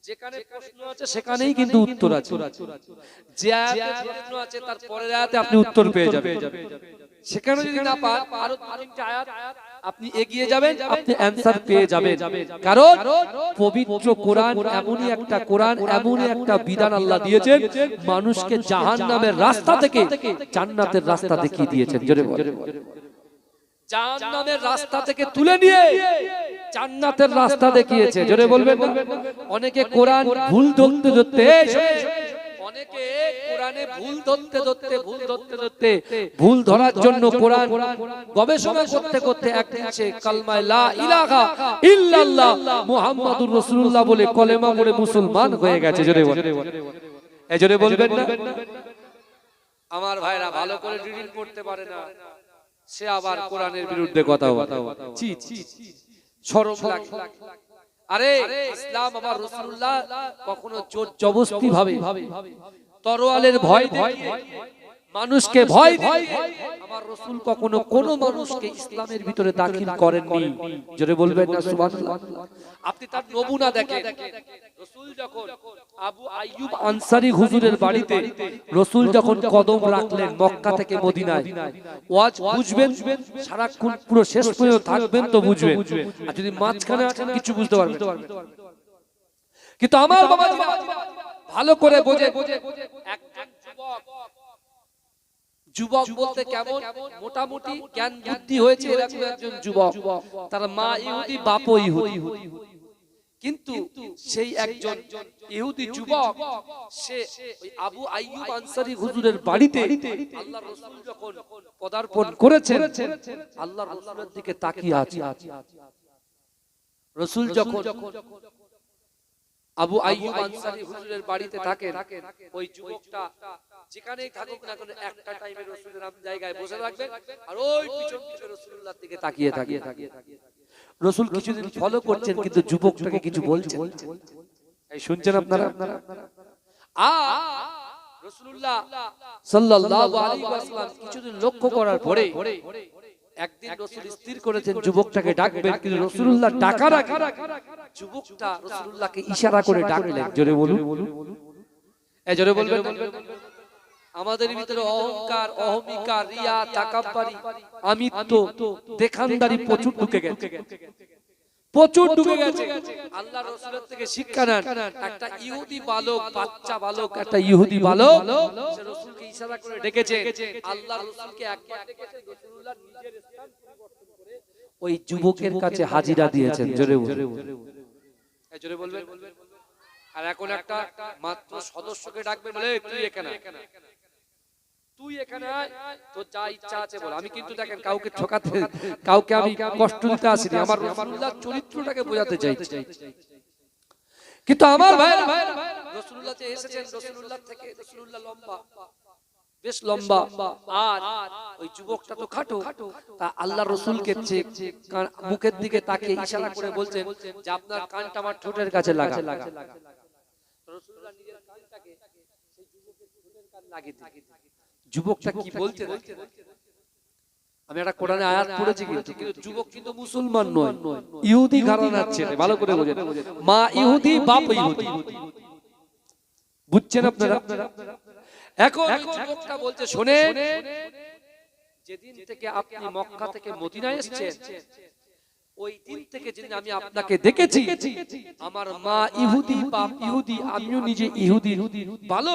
S1: যেখানে প্রশ্ন আছে সেখানেই কিন্তু উত্তর আছে, যে আয়াতে প্রশ্ন আছে তার পরের আয়াতে আপনি উত্তর পেয়ে যাবেন। সেখানে যদি না পান, আরো 3টা আয়াত আপনি এগিয়ে যাবেন, আপনি অ্যানসার পেয়ে যাবেন। কারণ পবিত্র কোরআন এমনই একটা কোরআন, এমনই একটা বিধান আল্লাহ দিয়েছেন, মানুষকে জাহান্নামের রাস্তা থেকে জান্নাতের রাস্তা দেখিয়ে দিয়েছেন। জোরে বলেন, জাহান্নামের রাস্তা থেকে তুলে নিয়ে জান্নাতের রাস্তা দেখিয়েছে। জোরে বলবেন না? অনেকে কোরআন ভুল ধরতে ধরতে, অনেকে কোরআনে ভুল ধরতে ভুল ধরার জন্য কোরআন গবেষণা করতে করতে একদিন সে কালমা লা ইলাহা ইল্লাল্লাহ মুহাম্মাদুর রাসূলুল্লাহ বলে কলেমা পড়ে মুসলমান হয়ে গেছে। জোরে বলেন, এই জোরে বলবেন না? আমার ভাইরা ভালো করে রিডিং করতে পারে না, সে আবার কোরআনের বিরুদ্ধে কথা বলে। ছি ছি, শরম লাগে। আরে ইসলাম আমার রাসূলুল্লাহ কখনো জোর জবরদস্তি ভাবে তরোয়ালের ভয় দেখিয়ে মানুষকে ভয় দেখিয়ে আমার রাসূল কখনো কোন মানুষকে ইসলামের ভিতরে দাখিল করেননি। জোরে বলবেন না সুবহানাল্লাহ? আপনি তার নমুনা দেখেন। রাসূল যখন আবু আইয়ুব আনসারী হুজুরের বাড়িতে রাসূল যখন কদম রাখলেন মক্কা থেকে মদিনায়, ওয়াজ বুঝবেন, সারাক্ষণ পুরো শেষ পর্যন্ত থাকবেন তো বুঝবেন, আর যদি মাঝখানে আছেন কিছু বুঝতে পারবেন। কিন্তু আমার বাবা ভালো করে বোঝে, একজন যুবক বলতে কেমন, মোটামুটি জ্ঞান বুদ্ধি হয়েছে এরকম একজন যুবক, তার মা ইহুদি, বাপও ইহুদি, কিন্তু সেই একজন ইহুদি যুবক সে ওই আবু আইয়ুব আনসারী হুজুরের বাড়িতে আল্লাহর রাসূল যখন পদার্পণ করেছেন, আল্লাহর রাসূলের দিকে তাকিয়ে আছে। রাসূল যখন আবু আইয়ুব আনসারী হুজুরের বাড়িতে থাকেন। ওই যুবকটা যেখানেই থাকুক না কেন একটা টাইমে রাসূলের নাম জায়গায় বসে থাকবেন আর ওই পিছন পিছন রাসূলুল্লাহর দিকে তাকিয়ে থাকে। রাসূল কিছুদিন ফলো করছেন কিন্তু যুবকটাকে কিছু বলছেন। এই শুনছেন আপনারা? রাসূলুল্লাহ সাল্লাল্লাহু আলাইহি ওয়াসাল্লাম কিছুদিন লক্ষ্য করার পরে একদিন রাসূল স্থির করেছেন যুবকটাকে ডাকবেন, কিন্তু রাসূলুল্লাহ ডাকার আগে যুবকটা রাসূলুল্লাহকে ইশারা করে ডাকলেন। জোরে বলুন, এই জোরে বলবেন। আমাদের ভিতরে অহংকার, অহমিকা, রিয়া, তাকাব্বুরি, আমিত্ব, দেখানদারি প্রচুর ঢুকে গেছে, প্রচুর ঢুকে গেছে। আল্লাহ রাসূলের থেকে শিক্ষা নেন। একটা ইহুদি বালক, বাচ্চা বালক, একটা ইহুদি বালক সে রাসূলকে ইশারা করে ডেকেছে। আল্লাহ রাসূলকে একবার ডেকেছে, রাসূলুল্লাহ নিজের স্থান পরিবর্তন করে ওই যুবকের কাছে হাজিরা দিয়েছেন। জোরে জোরে বলবেন। আর এখন একটা মাত্র সদস্যকে ডাকবেন, বলে তুই এখানে, তুই এখানে আয়, তোর যা ইচ্ছা আছে বল। আমি কিন্তু দেখেন কাউকে ঠকাতে, কাউকে আমি কষ্ট দিতে আসিনি, আমার রাসূলুল্লাহর চরিত্রটাকে বোঝাতে চাইছি। কিন্তু আমার ভাইরা রাসূলুল্লাহ যে এসেছেন, রাসূলুল্লাহ থেকে রাসূলুল্লাহ লম্বা, বেশ লম্বা, আর ওই যুবকটা তো খাটো। তা আল্লাহ রাসূলকে মুখের দিকে তাকিয়ে ইশারা করে বলছেন যে আপনার কানটা আমার ঠোঁটের কাছে লাগা। রাসূলুল্লাহ নিজের কানটাকে সেই যুবকের ঠোঁটের কাছে লাগিয়ে দিলেন। যুবকটা কি বলতে, আমি একটা কোরআনে আয়াত পড়েছি, কিন্তু যুবক কিন্তু মুসলমান নয়, ইহুদি ঘরানার ছেলে। ভালো করে বোঝেন, মা ইহুদি, বাপ ইহুদি। বুঝছেন আপনারা? এখন যুবকটা বলছে, শোনেন, যেদিন থেকে আপনি মক্কা থেকে মদিনায় এসেছেন, ওই দিন থেকে যেদিন আমি আপনাকে দেখেছি, আমার মা ইহুদি, বাপ ইহুদি, আমিও নিজে ইহুদি ভালো,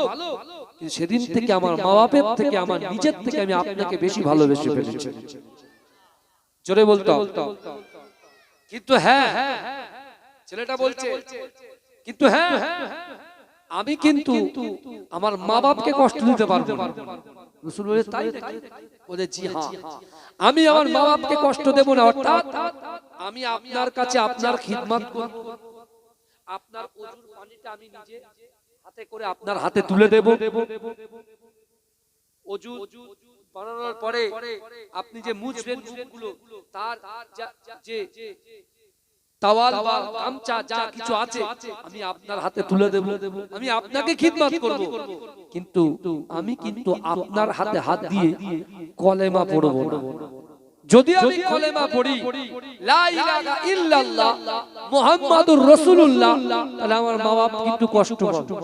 S1: কিন্তু সেদিন থেকে আমার মা বাপের থেকে, আমার নিজের থেকে আমি আপনাকে বেশি ভালোবেসে ফেলেছি। জোরে বলতো। কিন্তু হ্যাঁ, ছেলেটা বলছে, কিন্তু হ্যাঁ, আমি কিন্তু আমার মা বাপকে কষ্ট দিতে পারবো না। রাসূল বলে, তাই নাকি? বলে, জি হ্যাঁ, আমি আমার মা বাপকে কষ্ট দেব না, অর্থাৎ আমি আপনার কাছে আপনার খিদমত করব, আপনার ওযুর পানিটা আমি নিজে হাতে করে আপনার হাতে তুলে দেব। ওযু বানানোর পরে আপনি যে মুছবেন মুখগুলো, তার যে তাওয়াল বা গামছা যা কিছু আছে আমি আপনার হাতে তুলে দেব, আমি আপনাকে খিদমত করব, কিন্তু আমি কিন্তু আপনার হাতে হাত দিয়ে কলেমা পড়ব না। যদি আমি কলেমা পড়ি লা ইলাহা ইল্লাল্লাহ মুহাম্মাদুর রাসূলুল্লাহ, তাহলে আমার মা বাপ কিন্তু কষ্ট পাবে,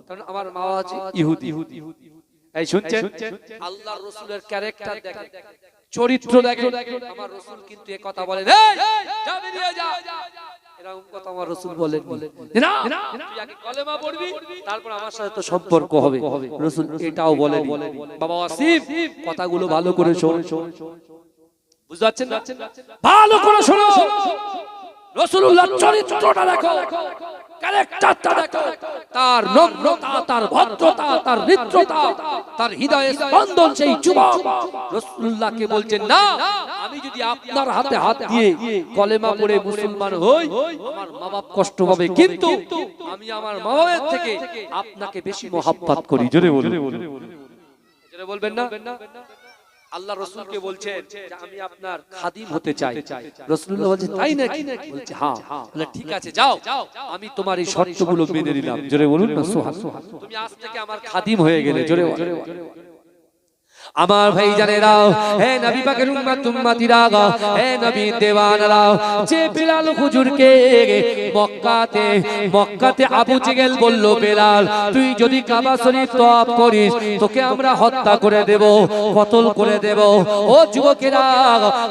S1: কারণ আমার মা বাবা আছে ইহুদি। এই শুনছেন? আল্লাহর রাসূলের ক্যারেক্টার দেখেন, চরিত্র দেখেন। আমার রাসূল কিন্তু এই কথা বলেন, এই যা বেরিয়ে যা, এরকম কথা আমার রাসূল বলেন না, তুই আগে কলেমা পড়বি, তারপর আমার সাথে তো সম্পর্ক হবে। রাসূল এটাও বলেন। বাবা ওয়াসিম, কথাগুলো ভালো করে শোনো, বুঝতে পারছেন না? ভালো করে শোনো। রাসূলুল্লাহর চরিত্রটা দেখো, ক্যারেক্টারটা দেখো, তার নম্রতা, তার ভদ্রতা, তার হৃদ্যতা, তার হৃদয়ের স্পন্দন। সেই যুবক রাসূলুল্লাহকে বলছেন, না, আমি যদি আপনার হাতে হাত দিয়ে কলেমা পড়ে মুসলমান হই, আমার মা বাপ কষ্ট পাবে, কিন্তু আমি আমার মা বাবার থেকে আপনাকে বেশি মহব্বত করি। জোরে বলুন, জোরে বলবেন না? আল্লাহ রাসূলকে বলছেন যে আমি আপনার খাদিম হতে চাই। রাসূলুল্লাহ বলছে, তাই নাকি? বলছে, হ্যাঁ। বলে, ঠিক আছে, যাও, আমি তোমার এই শর্তগুলো মেনে নিলাম। জোরে বলুন না সুবহানাল্লাহ। তুমি আজ থেকে আমার খাদিম হয়ে গেলে। জোরে আমার ভাই জানেরা, হে নবী পাকের উম্মত উম্মতিরা, হে নবী দেওয়ানারা, যে বিলাল হুজুরকে মক্কাতে আবু জেহেল বলল, বেলাল, তুই যদি কাবা শরীফ তওয়াফ করিস, তোকে আমরা হত্যা করে দেব, কতল করে দেব। ও যুবকেরা,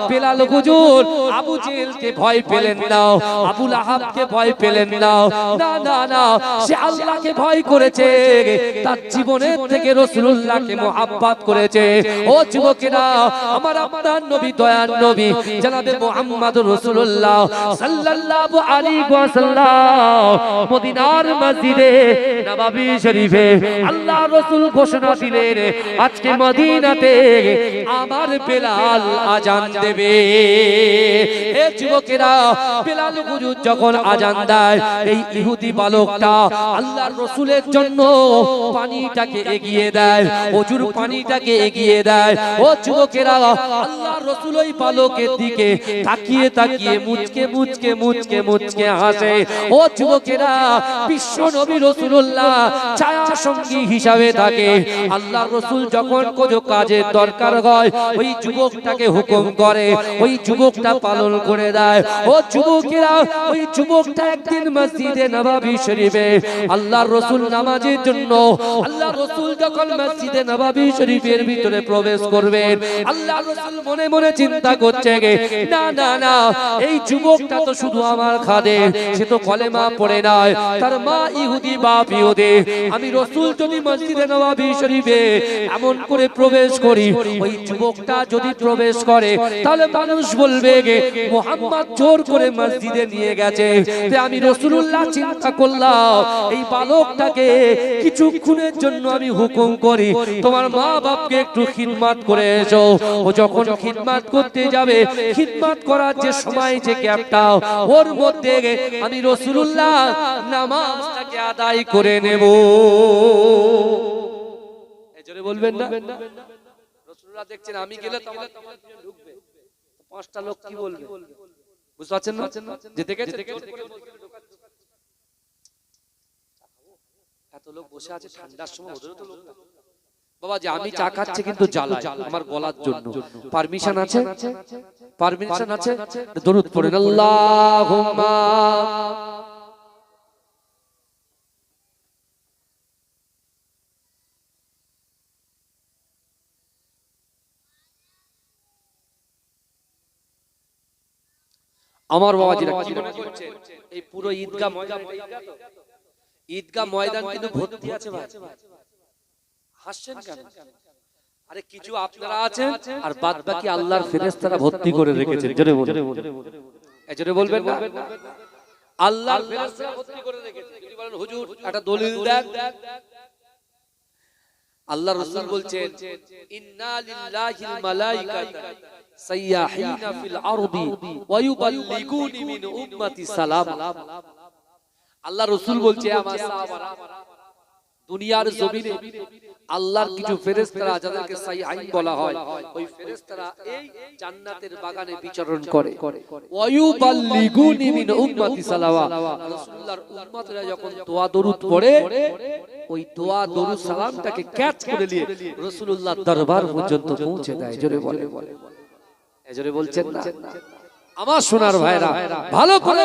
S1: বেলাল হুজুর আবু জেহেলকে ভয় পেলেন না, আবু লাহাবকে ভয় পেলেন না, না না না, সে আল্লাহকে ভয় করেছে, তার জীবনের থেকে রাসূলুল্লাহকে মুহাব্বত করেছে। ও যুবকেরা, আমার আপনার নবী দয়ার নবী জনাবে মুহাম্মদুর রাসূলুল্লাহ সাল্লাল্লাহু আলাইহি ওয়াসাল্লাম মদিনার মসজিদে নববী শরীফে আল্লাহ রাসূল ঘোষণা দিলেন, আজকে মদিনাতে আমার বেলাল আজান দেবে। এ যুবকেরা, বেলাল হুজুর যখন আজান দেয়, এই ইহুদি বালকটা আল্লাহর রাসূলের জন্য পানিটাকে এগিয়ে দেয়, ওজুর পানিটাকে এগিয়ে দেয়। ও যুবকেরা, আল্লাহর রাসূল ওই বালকের দিকে তাকিয়ে তাকিয়ে মুচকে মুচকে মুচকে মুচকে হাসে। ও যুবকেরা, বিশ্ব নবী রাসূলুল্লাহ ছায়া সঙ্গী হিসাবে থাকে। আল্লাহর রাসূল যখন কোনো কাজের দরকার হয়, ওই যুবকটাকে হুকুম করে, ওই যুবকটা পালন করে দেয়। ও যুবকেরা, ওই যুবকটা একদিন মসজিদে নববী শরীফে আল্লাহর রাসূল নামাজের জন্য, আল্লাহর রাসূল যখন মসজিদে নববী শরীফের ভিতরে প্রবেশ করবেন, আল্লাহর রাসূল মনে মনে চিন্তা করছে, না না না, এই যুবকটা তো শুধু আমার খাদেম, সে তো কলেমা পড়ে নাই, তার মা ইহুদি বাপ ইহুদি। আমি রাসূল যদি মসজিদে নববী শরীফে এমন করে প্রবেশ করি, ওই যুবকটা যদি প্রবেশ করে, তাহলে মানুষ বলবে মুহাম্মদ জোর করে মসজিদে নিয়ে গেছে। আমি রাসূলুল্লাহ চিন্তা করলাম, এই বালকটাকে কিছুক্ষণের জন্য আমি হুকুম করি, তোমার মা বাপকে একটু খিদমত করে এসো। ও যখন খিদমত করতে যাবে, খিদমত করার যে সময় যে গ্যাপটা, ওর মধ্যে আমি রাসূলুল্লাহ নামাজটাকে আদায় করে নেব। এজন্য বলবেন না, রাসূলুল্লাহ দেখছেন আমি গেলে তোমার ঢুকবে, পাঁচটা লোক কি বলবে, বুঝতে পারছেন না? যে দেখেছে এত লোক বসে আছে ঠান্ডার সময়, ওদেরও তো লোক বাবা যে আমি চা খাচ্ছি কিন্তু জ্বালায় আমার গলার জন্য, পারমিশন আছে? পারমিশন আছে? দরুদ পড়েন আল্লাহুম্মা। আমার বাবাজিরা কি মনে করছেন, এই পুরো ঈদগাহ ময়দান, ঈদগাহ ময়দান কিন্তু ভর্তি আছে ভাই, হাসছেন কেন? আরে কিছু আপনারা আছেন আর বাদ বাকি আল্লাহর ফেরেশতারা ভর্তি করে রেখেছেন। জোরে বলুন, জোরে বলবেন না, আল্লাহর ফেরেশতারা ভর্তি করে রেখেছেন। যদি বলেন হুজুর একটা দলিল দেন, আল্লাহর রাসূল বলছেন ইন্না লিল্লাহিল মালাইকাতা সাইয়াহিনা ফিল আরদি ওয়া ইউবাল্লিগুনি মিন উম্মতি সালাম। আল্লাহর রাসূল বলছে আমার সাহাবারা, দুনিয়ার জমিনে আল্লাহর কিছু ফেরেশতারা যাদেরকে সাইয়াহিন বলা হয়, ওই ফেরেশতারা এই জান্নাতের বাগানে বিচরণ করে। ওয়া ইউবাল্লিগুনি মিন উম্মতি সালাওয়া, রাসূলুল্লাহর উম্মতরা যখন দোয়া দরুদ পড়ে, ওই দোয়া দরুদ সালামটাকে ক্যাচ করে নিয়ে রাসূলুল্লাহর দরবার পর্যন্ত পৌঁছে দেয়। জোরে বলে, জোরে বলছেন না আমার সোনার ভাইরা? ভালো করে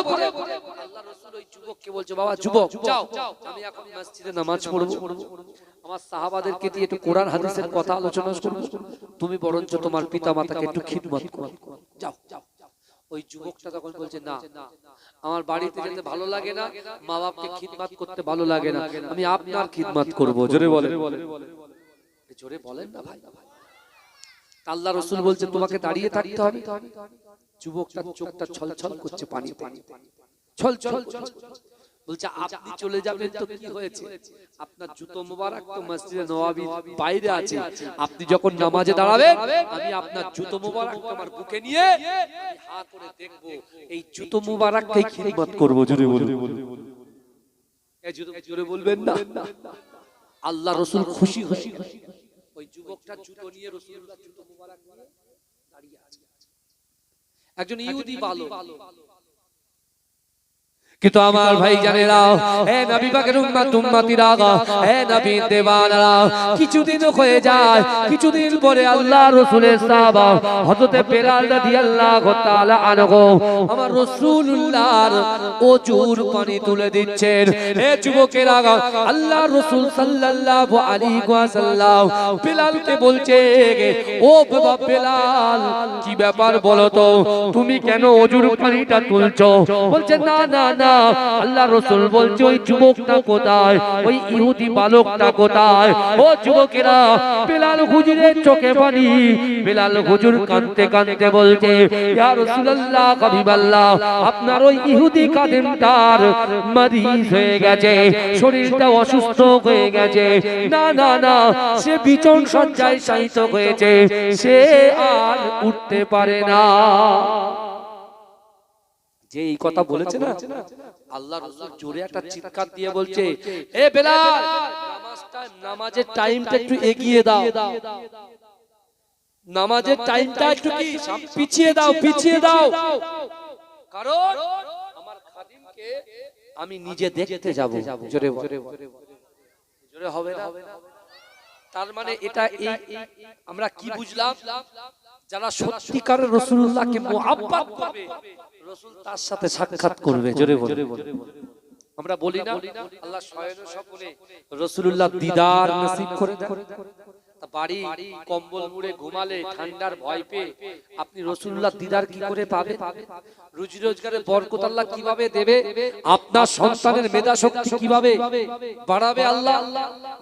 S1: আল্লাহর রাসূল ওই যুবককে বলছে, বাবা যুবক যাও, আমি এখন মসজিদে নামাজ পড়ব, আমার সাহাবাদেরকে দিয়ে একটু কোরআন হাদিসের কথা আলোচনা করব, তুমি বরঞ্চ তোমার পিতামাতাকে একটু খিদমত করো, যাও। ওই যুবকটা তখন বলছে, না আমার বাড়িতে যেতে ভালো লাগে না, মা বাপকে খিদমত করতে ভালো লাগে না, আমি আপনার খিদমত করব। জোরে বলেন, জোরে বলেন না ভাই। আল্লাহর রাসূল বলছে তোমাকে দাঁড়িয়ে থাকতে হবে। যুবকটার চোখটা ছলছল করছে, পানি পানি ছলছল বলছে, আপনি চলে যাবেন তো কি হয়েছে, আপনার জুতো মোবারক তো মসজিদে নববীর বাইরে আছে, আপনি যখন নামাজে দাঁড়াবেন আমি আপনার জুতো মোবারক আমার বুকে নিয়ে হাত করে দেখব, এই জুতো মোবারককে খিদমত করব। জোরে বলুন, এই জোরে বলবেন না। আল্লাহর রাসূল খুশি খুশি ওই যুবকটা জুতো নিয়ে রাসূলুল্লাহ জুতো মোবারক নিয়ে দাঁড়িয়ে আছে। একজন ইহুদি বালক, কিন্তু আমার ভাই জানেরা, হে নবী পাকের উম্মত উম্মতিরা, হে নবী দেওয়ানারা, কিছুদিন হয়ে যায়, কিছুদিন পরে আল্লাহর রাসূলের সাহাবা হযরত বেলাল রাদিয়াল্লাহু তাআলা আনহু আমার রাসূলুল্লাহর ওজুর পানি তুলে দিচ্ছেন। হে যুবকেরা, আল্লাহর রাসূল সাল্লাল্লাহু আলাইহি ওয়াসাল্লাম বেলালকে বলছে, ও বাবা বেলাল, কি ব্যাপার বলো তো, তুমি কেন ওজুর পানিটা তুলছো? বলছে না না না, না, আল্লাহ রাসূল বলছে ওই যুবকটা কোথায়, ওই ইহুদি বালকটা কোথায়? ও যুবকেরা, বিলাল হুজুরের চোখে পানি। বিলাল হুজুর কাঁদতে কাঁদতে বলছে, ইয়া রাসূলুল্লাহ, হাবিবাল্লাহ, আপনার ওই ইহুদি খাদেমটার মরিজ হয়ে গেছে, শরীরটা অসুস্থ হয়ে গেছে। না না না, সে বিছন শয্যায় শায়িত হয়েছে, সে আর উঠতে পারে না। যে এই কথা বলেছে না, আল্লাহ রাসূল জোরে একটা চিৎকার দিয়ে বলছে, এ বেলাল, নামাজের টাইমটা একটু এগিয়ে দাও, নামাজের টাইমটা একটু কি পিছিয়ে দাও, পিছিয়ে দাও, কারণ আমার খাদিমকে আমি নিজে দেখতে যাব। জোরে জোরে হবে না? তার মানে এটা আমরা কি বুঝলাম? যারা সত্যিকারের রাসূলুল্লাহকে মুহাব্বত করবে, রাসূল তার সাথে সাক্ষাৎ করবে। জোরে বলে আমরা বলি না, আল্লাহ স্বয়ং সকলে রাসূলুল্লাহ দিদার নসিব করে দেন। বাড়ি কম্বল মুড়ে ঘুমালে ঠান্ডার ভয় পেয়ে আপনি রাসূলুল্লাহ দিদার কি করে পাবে? রুজি রোজগারের বরকত আল্লাহ কিভাবে দেবে? আপনার সন্তানের মেধা শক্তি কিভাবে বাড়াবে আল্লাহ?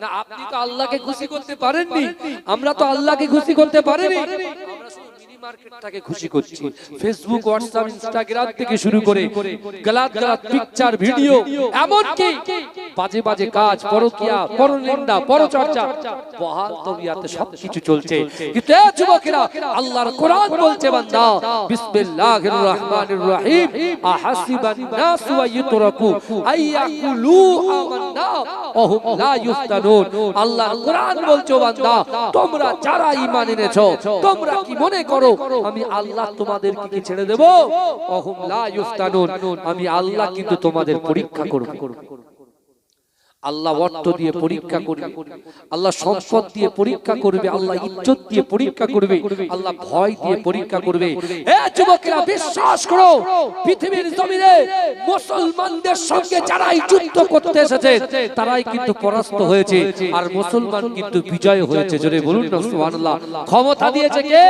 S1: না, আপনি তো আল্লাহকে খুশি করতে পারেননি, আমরা তো আল্লাহকে খুশি করতে পারিনি। আমরা শুধু মিনি মার্কেটটাকে খুশি করছি। ফেসবুক, হোয়াটসঅ্যাপ, ইনস্টাগ্রাম থেকে শুরু করে গলাত গলাত পিকচার, ভিডিও, এমনকি বাজে বাজে কাজ, পরকিয়া, পরনিন্দা, পরচর্চা, বহাল তবিয়াতে সবকিছু চলছে। কিন্তু এ যুবকেরা, আল্লাহর কোরআন বলছে, বান্দা, বিসমিল্লাহির রহমানির রহিম, আহাসিবান নাস ওয়া ইতরাকু আইয়াকুলু আমান্না ওয়া হুম লা ইফতানুন। আল্লাহর কোরআন বলছে, বান্দা, তোমরা যারা ঈমান এনেছো, তোমরা কি মনে করো আমি আল্লাহ তোমাদেরকে কি ছেড়ে দেব? ওয়া হুম লা ইফতানুন, আমি আল্লাহ কিন্তু তোমাদের পরীক্ষা করব। আল্লাহ অর্থ দিয়ে পরীক্ষা করবে, আল্লাহ সম্পদ দিয়ে পরীক্ষা করবে, আল্লাহ ইজ্জত দিয়ে পরীক্ষা করবে, আল্লাহ ভয় দিয়ে পরীক্ষা করবে। এ যুবকেরা, বিশ্বাস করো, পৃথিবীর জমিনে মুসলমানদের সঙ্গে যারাই যুদ্ধ করতে এসেছে তারাই কিন্তু পরাস্ত হয়েছে, আর মুসলমান কিন্তু বিজয় হয়েছে। জোরে বলুন না সুবহানাল্লাহ। ক্ষমতা দিয়েছে কে?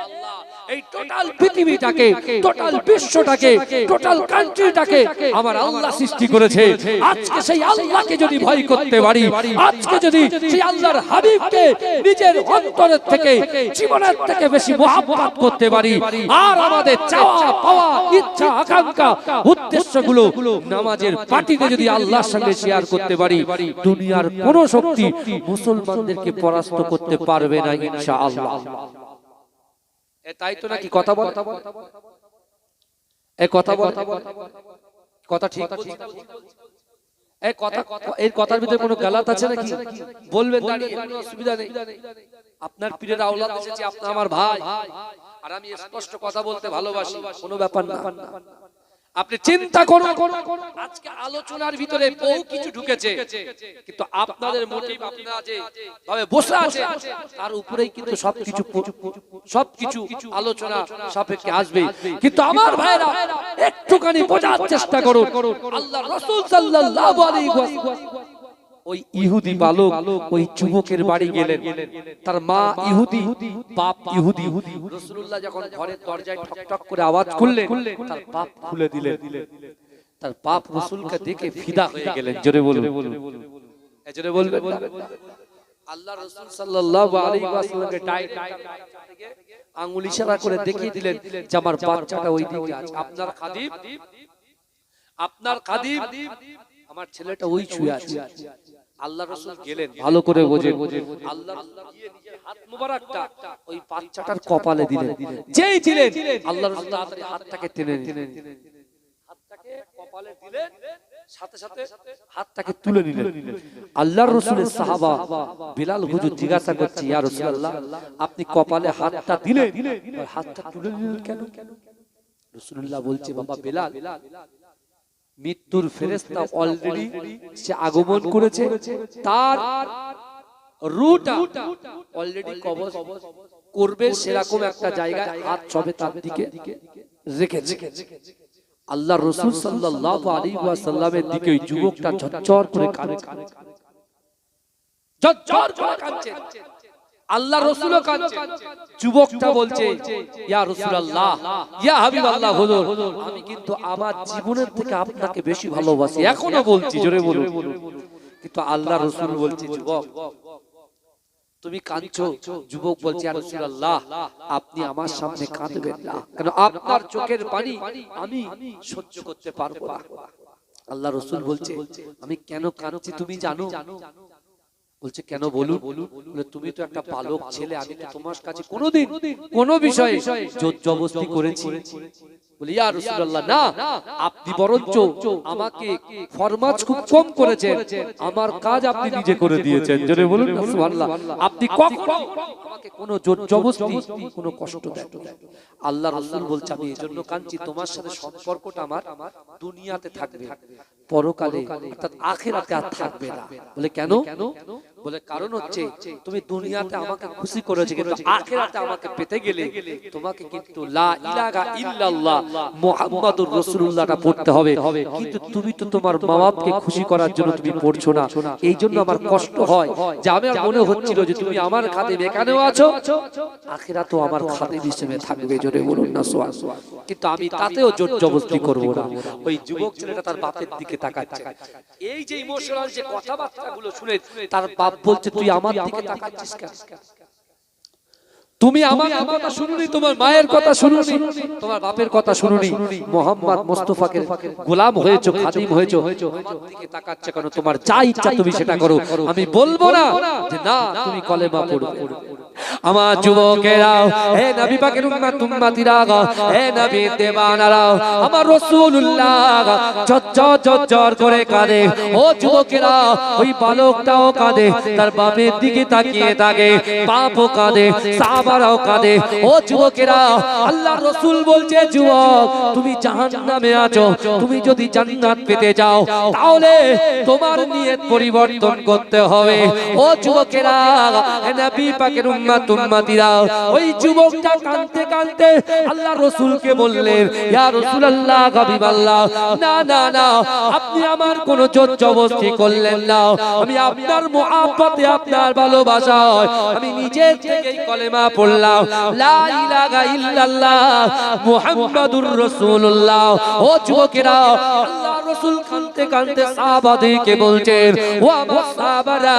S1: আল্লাহ। এই টোটাল পৃথিবীটাকে, টোটাল বিশ্বটাকে, টোটাল কান্ট্রিটাকে আমার আল্লাহ সৃষ্টি করেছে। আজকে সেই আল্লাহকে যদি ভয় করতে পারি, আজকে যদি সেই আল্লাহর হাবিবকে নিজের অন্তরের থেকে, জীবনের থেকে বেশি মুহাব্বত করতে পারি, আর আমাদের চাওয়া পাওয়া, ইচ্ছা আকাঙ্ক্ষা, উদ্দেশ্যগুলো নামাজের পার্টিতে যদি আল্লাহর সঙ্গে শেয়ার করতে পারি, দুনিয়ার কোন শক্তি মুসলমানদেরকে পরাস্ত করতে পারবে না ইনশাআল্লাহ। তাই তো নাকি কথা বল, এই কথা বল, কথা ঠিক এই কথা, এই কথার ভিতরে কোনো গালাত আছে নাকি? বলবেন, দাঁড়িয়ে, কোনো অসুবিধা নেই। আপনার পীরের আওলাদ এসেছে, আপনি আমার ভাই, আর আমি স্পষ্ট কথা বলতে ভালোবাসি, কোনো ব্যাপার না। আপনি চিন্তা করুন, আজকে আলোচনার ভিতরে বহু কিছু ঢুকেছে, কিন্তু আপনাদের মোটিভ, আপনারা যে ভাবে বসে আছে তার উপরেই কিন্তু সবকিছু আলোচনা সাপেক্ষে আসবে। কিন্তু আমার ভাইরা, একটুখানি বোঝার চেষ্টা করুন, আল্লাহর রাসূল সাল্লাল্লাহু আলাইহি ওয়াসাল্লাম ওই ইহুদি বালক ওই যুবকের বাড়ি গেলেন। তার মা ইহুদি, বাপ ইহুদি। রাসূলুল্লাহ যখন ঘরের দরজায় ঠক ঠক করে আওয়াজ করলেন, তার বাপ খুলে দিলেন। তার বাপ রাসূলকে দেখে ফিদা হয়ে গেলেন। জোরে বলুন, জোরে বলবেন। আল্লাহ রাসূল সাল্লাল্লাহু আলাইহি ওয়াসাল্লামকে আঙ্গুল ইশারা করে দেখিয়ে দিলেন যে আমার বাচ্চাটা ওই দিকে আছে, আপনার খাদিম, আপনার খাদিম, আমার ছেলেটা ওই শুয়ে আছে। আল্লাহ রাসূল গেলেন, ভালো করে বোঝেন, আল্লাহ গিয়ে নিজের হাত মোবারকটা ওই বাচ্চাটার কপালে দিলেন। যেই দিলেন, আল্লাহ রাসূল তাড়াতাড়ি হাতটাকে টেনে নিলেন, হাতটাকে কপালে দিলেন, সাথে সাথে হাতটাকে তুলে নিলেন। আল্লাহর রাসূলের সাহাবা বিলাল হুজুর জিজ্ঞাসা করছে, ইয়া রাসূলুল্লাহ, আপনি কপালে হাতটা দিলেন, হাতটা তুলে নিলেন কেন? রাসূলুল্লাহ বলছে, বাবা বিলাল, মৃত্যুর ফেরেশতা অলরেডি সে আগমন করেছে, তার রূহটা অলরেডি কবজ করবে, সেরকম একটা জায়গায় হাত সবে তার দিকে রেখেছে। আল্লাহর রাসূল সাল্লাল্লাহু আলাইহি ওয়াসাল্লামের দিকে ওই যুবকটা ঝরঝর করে কাঁদছে, ঝরঝর করে কাঁদছে। আল্লাহ রাসূলও কাঁদছেন, যুবকটা বলছে ইয়া রাসূলুল্লাহ ইয়া হাবিবাল্লাহ হুজুর, আমি কিন্তু আমার জীবনের থেকে আপনাকে বেশি ভালোবাসি, এখনো বলছি, জোরে বলুন। কিন্তু আল্লাহ রাসূল বলছে যুবক তুমি কাঁদছো। যুবক বলছে ইয়া রাসূলুল্লাহ আপনি আমার সামনে কাঁদবেন না, কারণ আপনার চোখের পানি আমি সহ্য করতে পারবো না। আল্লাহ রাসূল বলছে আমি কেন কাঁদছি তুমি জানো? বলছে কেন বলুন? বলে তুমি তো একটা বালক ছেলে, আমি তো তোমার কাছে কোনোদিন কোনো বিষয়ে জোর জবরদস্তি করেছি? বলে ইয়া রাসূলুল্লাহ না, আপনি বরঞ্চ আমাকে ফরমাজ খুব কম করেছেন, আমার কাজ আপনি নিজে করে দিয়েছেন, জোরে বলুন না সুবহানাল্লাহ। আপনি কখনো আমাকে কোনো জোর জবরদস্তি কোনো কষ্ট দেন। আল্লাহ রাসূল বলছে আমি এজন্য কাঁদছি, তোমার সাথে সম্পর্কটা আমার দুনিয়াতে থাকবে, পরকালে অর্থাৎ আখিরাতে আর থাকবে না। বলে কেন? বলে কারণ হচ্ছে তুমি দুনিয়াতে আমাকে খুশি করেছো, কিন্তু আখিরাতে আমাকে পেতে গেলে তোমাকে কিন্তু লা ইলাহা ইল্লাল্লাহ মুহাম্মাদুর রাসূলুল্লাহটা পড়তে হবে, কিন্তু তুমি তো তোমার মা-বাপকে খুশি করার জন্য তুমি পড়ছো না। এই জন্য আমার কষ্ট হয় যে আমার মনে হচ্ছিল যে তুমি আমার খাদেম এখানেও আছো, আখিরাতেও আমার খাদেম হিসেবে থাকবে, জোরে বলুন না সুবহানাল্লাহ। কিন্তু আমি তাতেও জোর জবরদস্তি করব না। ওই যুবক ছেলেটা তার বাপের দিকে তাকাচ্ছে, এই যে ইমোশনাল যে কথাবার্তাগুলো শুনে তার বাপ বলছে তুই আমার দিকে তাকাচ্ছিস কেন? তুমি আমার কথা শুনুনি, তোমার মায়ের কথা শুনুনি, তোমার বাপের কথা শুনুনি, মোহাম্মদ মুস্তাফাকে গোলাম হয়েছো, খাদিম হয়েছো, আমার দিকে তাকাচ্ছ কেন? তোমার যা ইচ্ছা তুমি সেটা করো, আমি বলবো না যে না তুমি কলেমা পড়বে। আমার যুবকেরা, হে নবী পাকের উম্মতিরা, হে নবী দেওয়ানারা, আমার রাসূলুল্লাহ ঝরঝর করে কাঁদে। ও যুবকেরা, ওই বালকটাও কাঁদে, তার বাপের দিকে তাকিয়ে থাকে, বাপও কাঁদে, সাহাবারাও কাঁদে। ও যুবকেরা, আল্লাহর রাসূল বলছে যুবক তুমি জাহান্নামে আছো, তুমি যদি জান্নাত পেতে যাও তাহলে তোমার নিয়ত পরিবর্তন করতে হবে। ও যুবকেরা, হে নবী পাকের উম্মতিরা, ওই যুবকটা কাঁদতে কাঁদতে আল্লাহর রাসূলকে বললেন ইয়া রাসূলুল্লাহ হাবিবাল্লাহ, না না না, আপনি আমার কোনো জোর জবরদস্তি করলেন না, আমি আপনার মুহাব্বতে আপনার ভালোবাসায় আমি নিজে থেকেই কলেমা পড়লাম লা ইলাহা ইল্লাল্লাহ মুহাম্মাদুর রাসূলুল্লাহ। ও যুবকেরা, আল্লাহর রাসূল কাঁদতে কাঁদতে সাহাবাদেরকে বলছেন ও আমার সাহাবারা,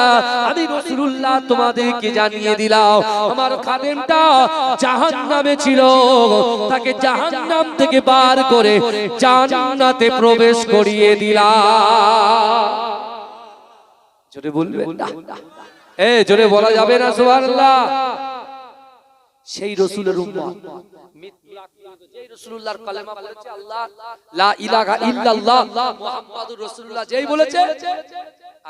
S1: আমি রাসূলুল্লাহ তোমাদেরকে জানিয়ে দিলাম আমার খাদেমটা জাহান্নামে ছিল, তাকে জাহান্নাম থেকে বার করে জান্নাতে প্রবেশ করিয়ে দিলাম। জোরে বলবেন না? জোরে বলা যাবে না সুবহানাল্লাহ। সেই রাসূলের উম্মত যেই রাসূলুল্লাহর কালেমা পড়েছে আল্লাহ লা ইলাহা ইল্লাল্লাহ মুহাম্মাদুর রাসূলুল্লাহ যেই বলেছে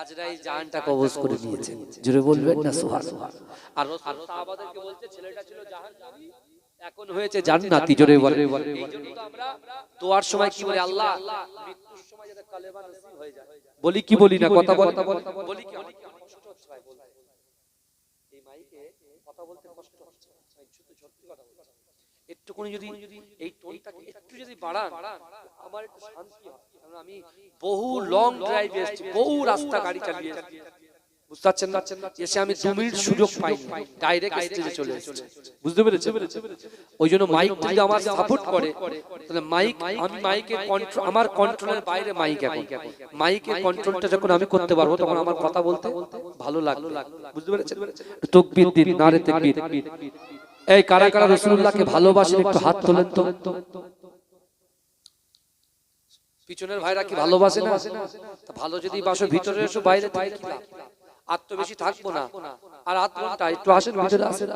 S1: আজরাইল জানটা কবজ করে নিয়েছে, জোরে বলবেন না সুবহানাল্লাহ। আর রাসূল সাহাবাদেরকে বলছে ছেলেটা ছিল জাহান্নামী, এখন হয়েছে জান্নাতি, জোরে বলেন। এইজন্য তো আমরা দোয়ার সময় কি বলি, আল্লাহ মৃত্যুর সময় যাতে কালেমা নসিব হয়ে যায়, বলি কি বলি না? কথা বলি কি? আমার কষ্ট হচ্ছে ভাই, বলতে এই মাইকে কথা বলতে কষ্ট হচ্ছে ভাই, শুধু সত্যি কথা বলছি। একটুখানি যদি এই টোনটাকে একটু যদি বাড়ান আমার একটু শান্তি হয়, কারণ আমি বহু লং ড্রাইভ এসেছি, বহু রাস্তা গাড়ি চালিয়ে এসেছি, বুঝতে পারছেন না? এসে আমি 2 মিনিট সুযোগ পাই, ডাইরেক্ট স্টেজে চলে এসেছি, বুঝতে পেরেছেন? ওই জন্য মাইক যদি আমার সাপোর্ট করে তাহলে মাইক, আমি মাইকের কন্ট্রোল, আমার কন্ট্রোলের বাইরে মাইক, এখন মাইকের কন্ট্রোলটা যখন আমি করতে পারবো তখন আমার কথা বলতে ভালো লাগবে, বুঝতে পেরেছেন? তাকবীর দিন, নারে তাকবীর। এই কারা কারা রাসূলুল্লাহকে ভালোবাসেন একটু হাত তোলেন তো। পিছনের ভাইরা কি ভালোবাসে না? ভালো যদি বাসো ভিতরে এসো, বাইরে থেকে কি লাভ? আর তো বেশি থাকবো না, আর আধ ঘন্টা একটু আসেন ভিতরে, আসেন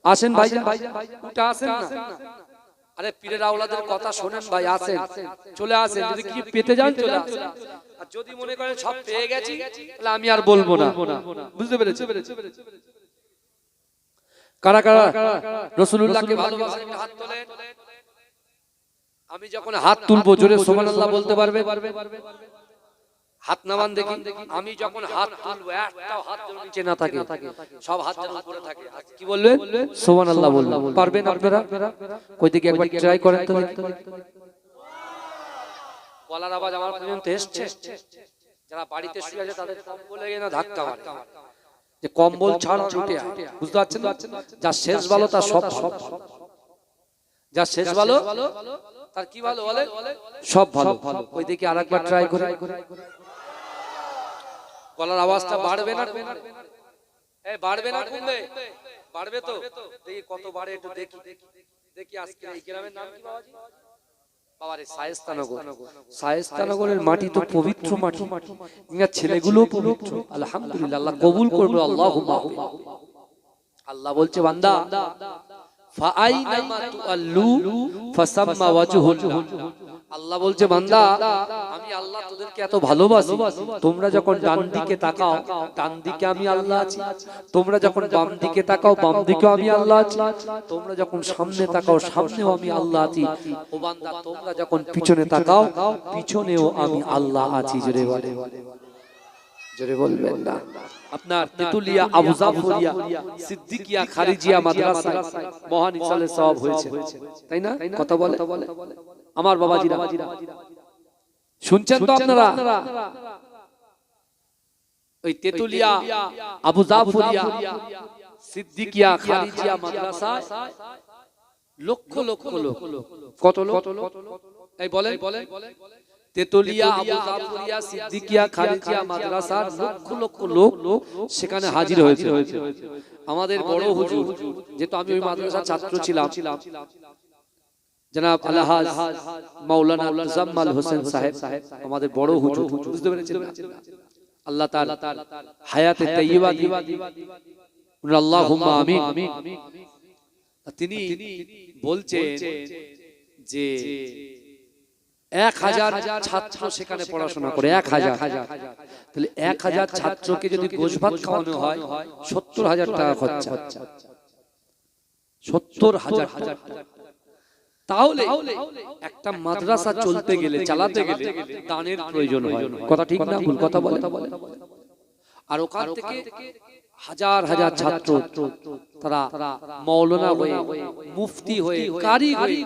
S1: আসেন ভাই, উঠে আসেন না। আরে পীরের আওলাদের কথা শোনেন ভাই, আসেন, চলে আসেন, যদি কি পেতে যান চলে আসেন। আর যদি মনে করেন সব পেয়ে গেছি তাহলে আমি আর বলবো না, বুঝতে পেরেছেন? কারা কারা রাসূলুল্লাহকে ভালোবাসেন হাত তোলেন। আমি যখন হাত তুলবো জোরে সুবহানাল্লাহ বলতে পারবে? হাত নামান দেখি। আমি যখন হাত তুলবো একটাও হাত যেন নিচে না থাকে, সব হাত যেন উপরে থাকে। কি বলবেন? সুবহানাল্লাহ বলবেন। পারবেন আপনারা? কই দিকে একবার ট্রাই করেন তো দেখি। গলার আওয়াজ আমার পর্যন্ত এসছে? যারা বাড়িতে শুয়ে আছে তাদের কম্বল লেগে না ধাক্কা মারে। যে কম্বল ছাড় ছুটে আয়, বুঝতে পারছেন? যা শেষ ভালো তার সব ভালো, যা শেষ ভালো তার কি ভালো বলে সব ভালো। ওই দিকে আরেকবার ট্রাই করে, গলার আওয়াজটা বাড়বে না এই বাড়বে না কমবে? বাড়বে তো, দেখি কত বাড়ে একটু দেখি দেখি। আজকে এই গ্রামের নাম কি বাবাজি? বাবারে শায়েস্তানগর। শায়েস্তানগরের মাটি তো পবিত্র মাটি, ইনার ছেলেগুলো পবিত্র। আলহামদুলিল্লাহ, আল্লাহ কবুল করবে। আল্লাহুম্মা আল্লাহ বলছে বান্দা ফাআইনামা তুআল্লু ফাসাম্মা ওয়াজহুল্লাহ। আল্লাহ বলছে বান্দা আমি আল্লাহ তোদেরকে এত ভালোবাসি, তোমরা যখন ডান দিকে তাকাও ডান দিকে আমি আল্লাহ আছি, তোমরা যখন বাম দিকে তাকাও বাম দিকেও আমি আল্লাহ আছি, তোমরা যখন সামনে তাকাও সামনেও আমি আল্লাহ আছি। ও বান্দা তোমরা যখন পিছনে তাকাও পিছনেও আমি আল্লাহ আছি। জোরে বলে, জোরে বলবেন না। আপনার তেতুলিয়া আবু জাফরিয়া সিদ্দিকিয়া খারিজিয়া মাদ্রাসায় মহান ইসালের সওয়াব হয়েছে, তাই না? কথা বলে আমার বাবাজিরা, শুনছেন তো আপনারা? ওই তেতুলিয়া আবু জাফরিয়া সিদ্দিকিয়া খারিজিয়া মাদ্রাসায় লক্ষ লক্ষ লোক, কত লোক এই বলেন? তেতুলিয়া আবু জাফরিয়া সিদ্দিকিয়া খারিজিয়া মাদ্রাসার লক্ষ লক্ষ লোক সেখানে হাজির হয়েছে। আমাদের বড় হুজুর, যেহেতু আমি ওই মাদ্রাসার ছাত্র ছিলাম, জনাব আলহাজ মাওলানা মুজাম্মাল হোসেন সাহেব আমাদের বড় হুজুর, বুঝতে পেরেছেন? আল্লাহ তাআলা হায়াতে তাইয়্যিবা দিন, আল্লাহুম্মা আমিন। তিনি বলছেন যে 1000 ছাত্র সেখানে পড়াশোনা করে, 1000। তাহলে 1000 ছাত্রকে যদি গোশ ভাত খাওয়ানো হয় 70,000 টাকা খরচা, 70,000 টাকা। তাহলে একটা মাদ্রাসা চলতে গেলে চালাতে গেলে দানের প্রয়োজন হয়, কথা ঠিক না ভুল? কথা বলে। আর ওখান থেকে হাজার হাজার ছাত্র তারা মাওলানা হয়ে মুফতি হয়ে কারি হয়ে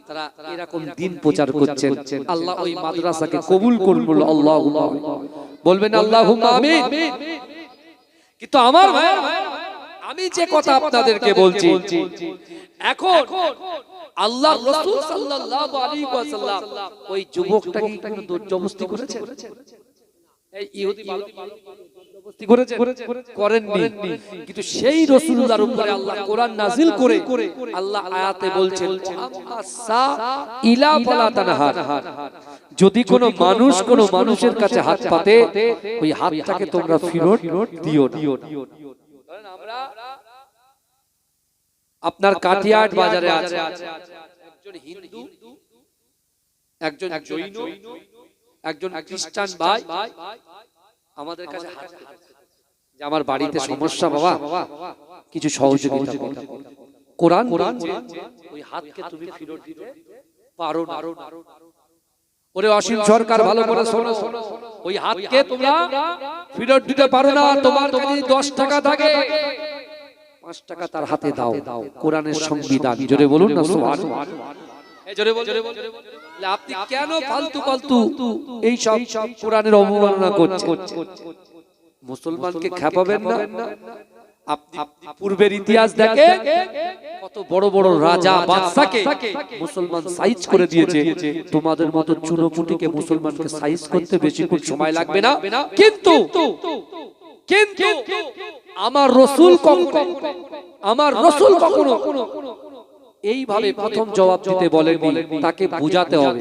S1: তারা এরকম দিন প্রচার করছেন। আল্লাহ ওই মাদ্রাসাকে কবুল করুন, বলো আল্লাহুম্মা আমিন। বলবেন আল্লাহুম্মা আমিন। কিন্তু আমার ভাই, আমি যে কথা আপনাদেরকে বলছি এখন, আল্লাহর রাসূল সাল্লাল্লাহু আলাইহি ওয়াসাল্লাম ওই যুবকটাকে কোনো জবরদস্তি করেছেন? এই ইহুদি জবরদস্তি করেননি, কিন্তু সেই রাসূলুল্লাহর উপরে আল্লাহ কোরআন নাযিল করে আল্লাহ আয়াতে বলছেন আমাসা ইলা ফালা তানহার, যদি কোনো মানুষ কোনো মানুষের কাছে হাত পাতে ওই হাতটাকে তোমরা ফেরত দিও না। আমরা আপনার কাটিয়াট বাজারে আছে একজন হিন্দু, একজন জৈন, একজন খ্রিস্টান ভাই আমাদের কাছে হাত যে আমার বাড়িতে সমস্যা বাবা, কিছু সহযোগিতা করো। কোরআন ওই হাতকে তুমি ফেরত দিতে পারো না। ওরে অসীম সরকার ভালো করে শোনো, ওই হাতকে তোমরা ফেরত দিতে পারো না। তোমার কাছে 10 টাকা থাকে 5 টাকা তার হাতে দাও, কোরআনের সংবিধান। জোরে বলুন না সুবহানাল্লাহ। এই জোরে বল। আপনি কেন ফালতু ফালতু এই সব কোরআনের অবমাননা করছেন? মুসলমানকে খেপাবেন না। আপনি পূর্বের ইতিহাস দেখেন, কত বড় বড় রাজা বাদশাকে মুসলমান সাইজ করে দিয়েছে। তোমাদের মতো চুনোপুটিকে মুসলমানকে সাইজ করতে বেশিক্ষণ সময় লাগবে না। কিন্তু আমার রাসূল কখনো এইভাবে প্রথম জবাব দিতে বলেননি, তাকে বুঝাতে হবে।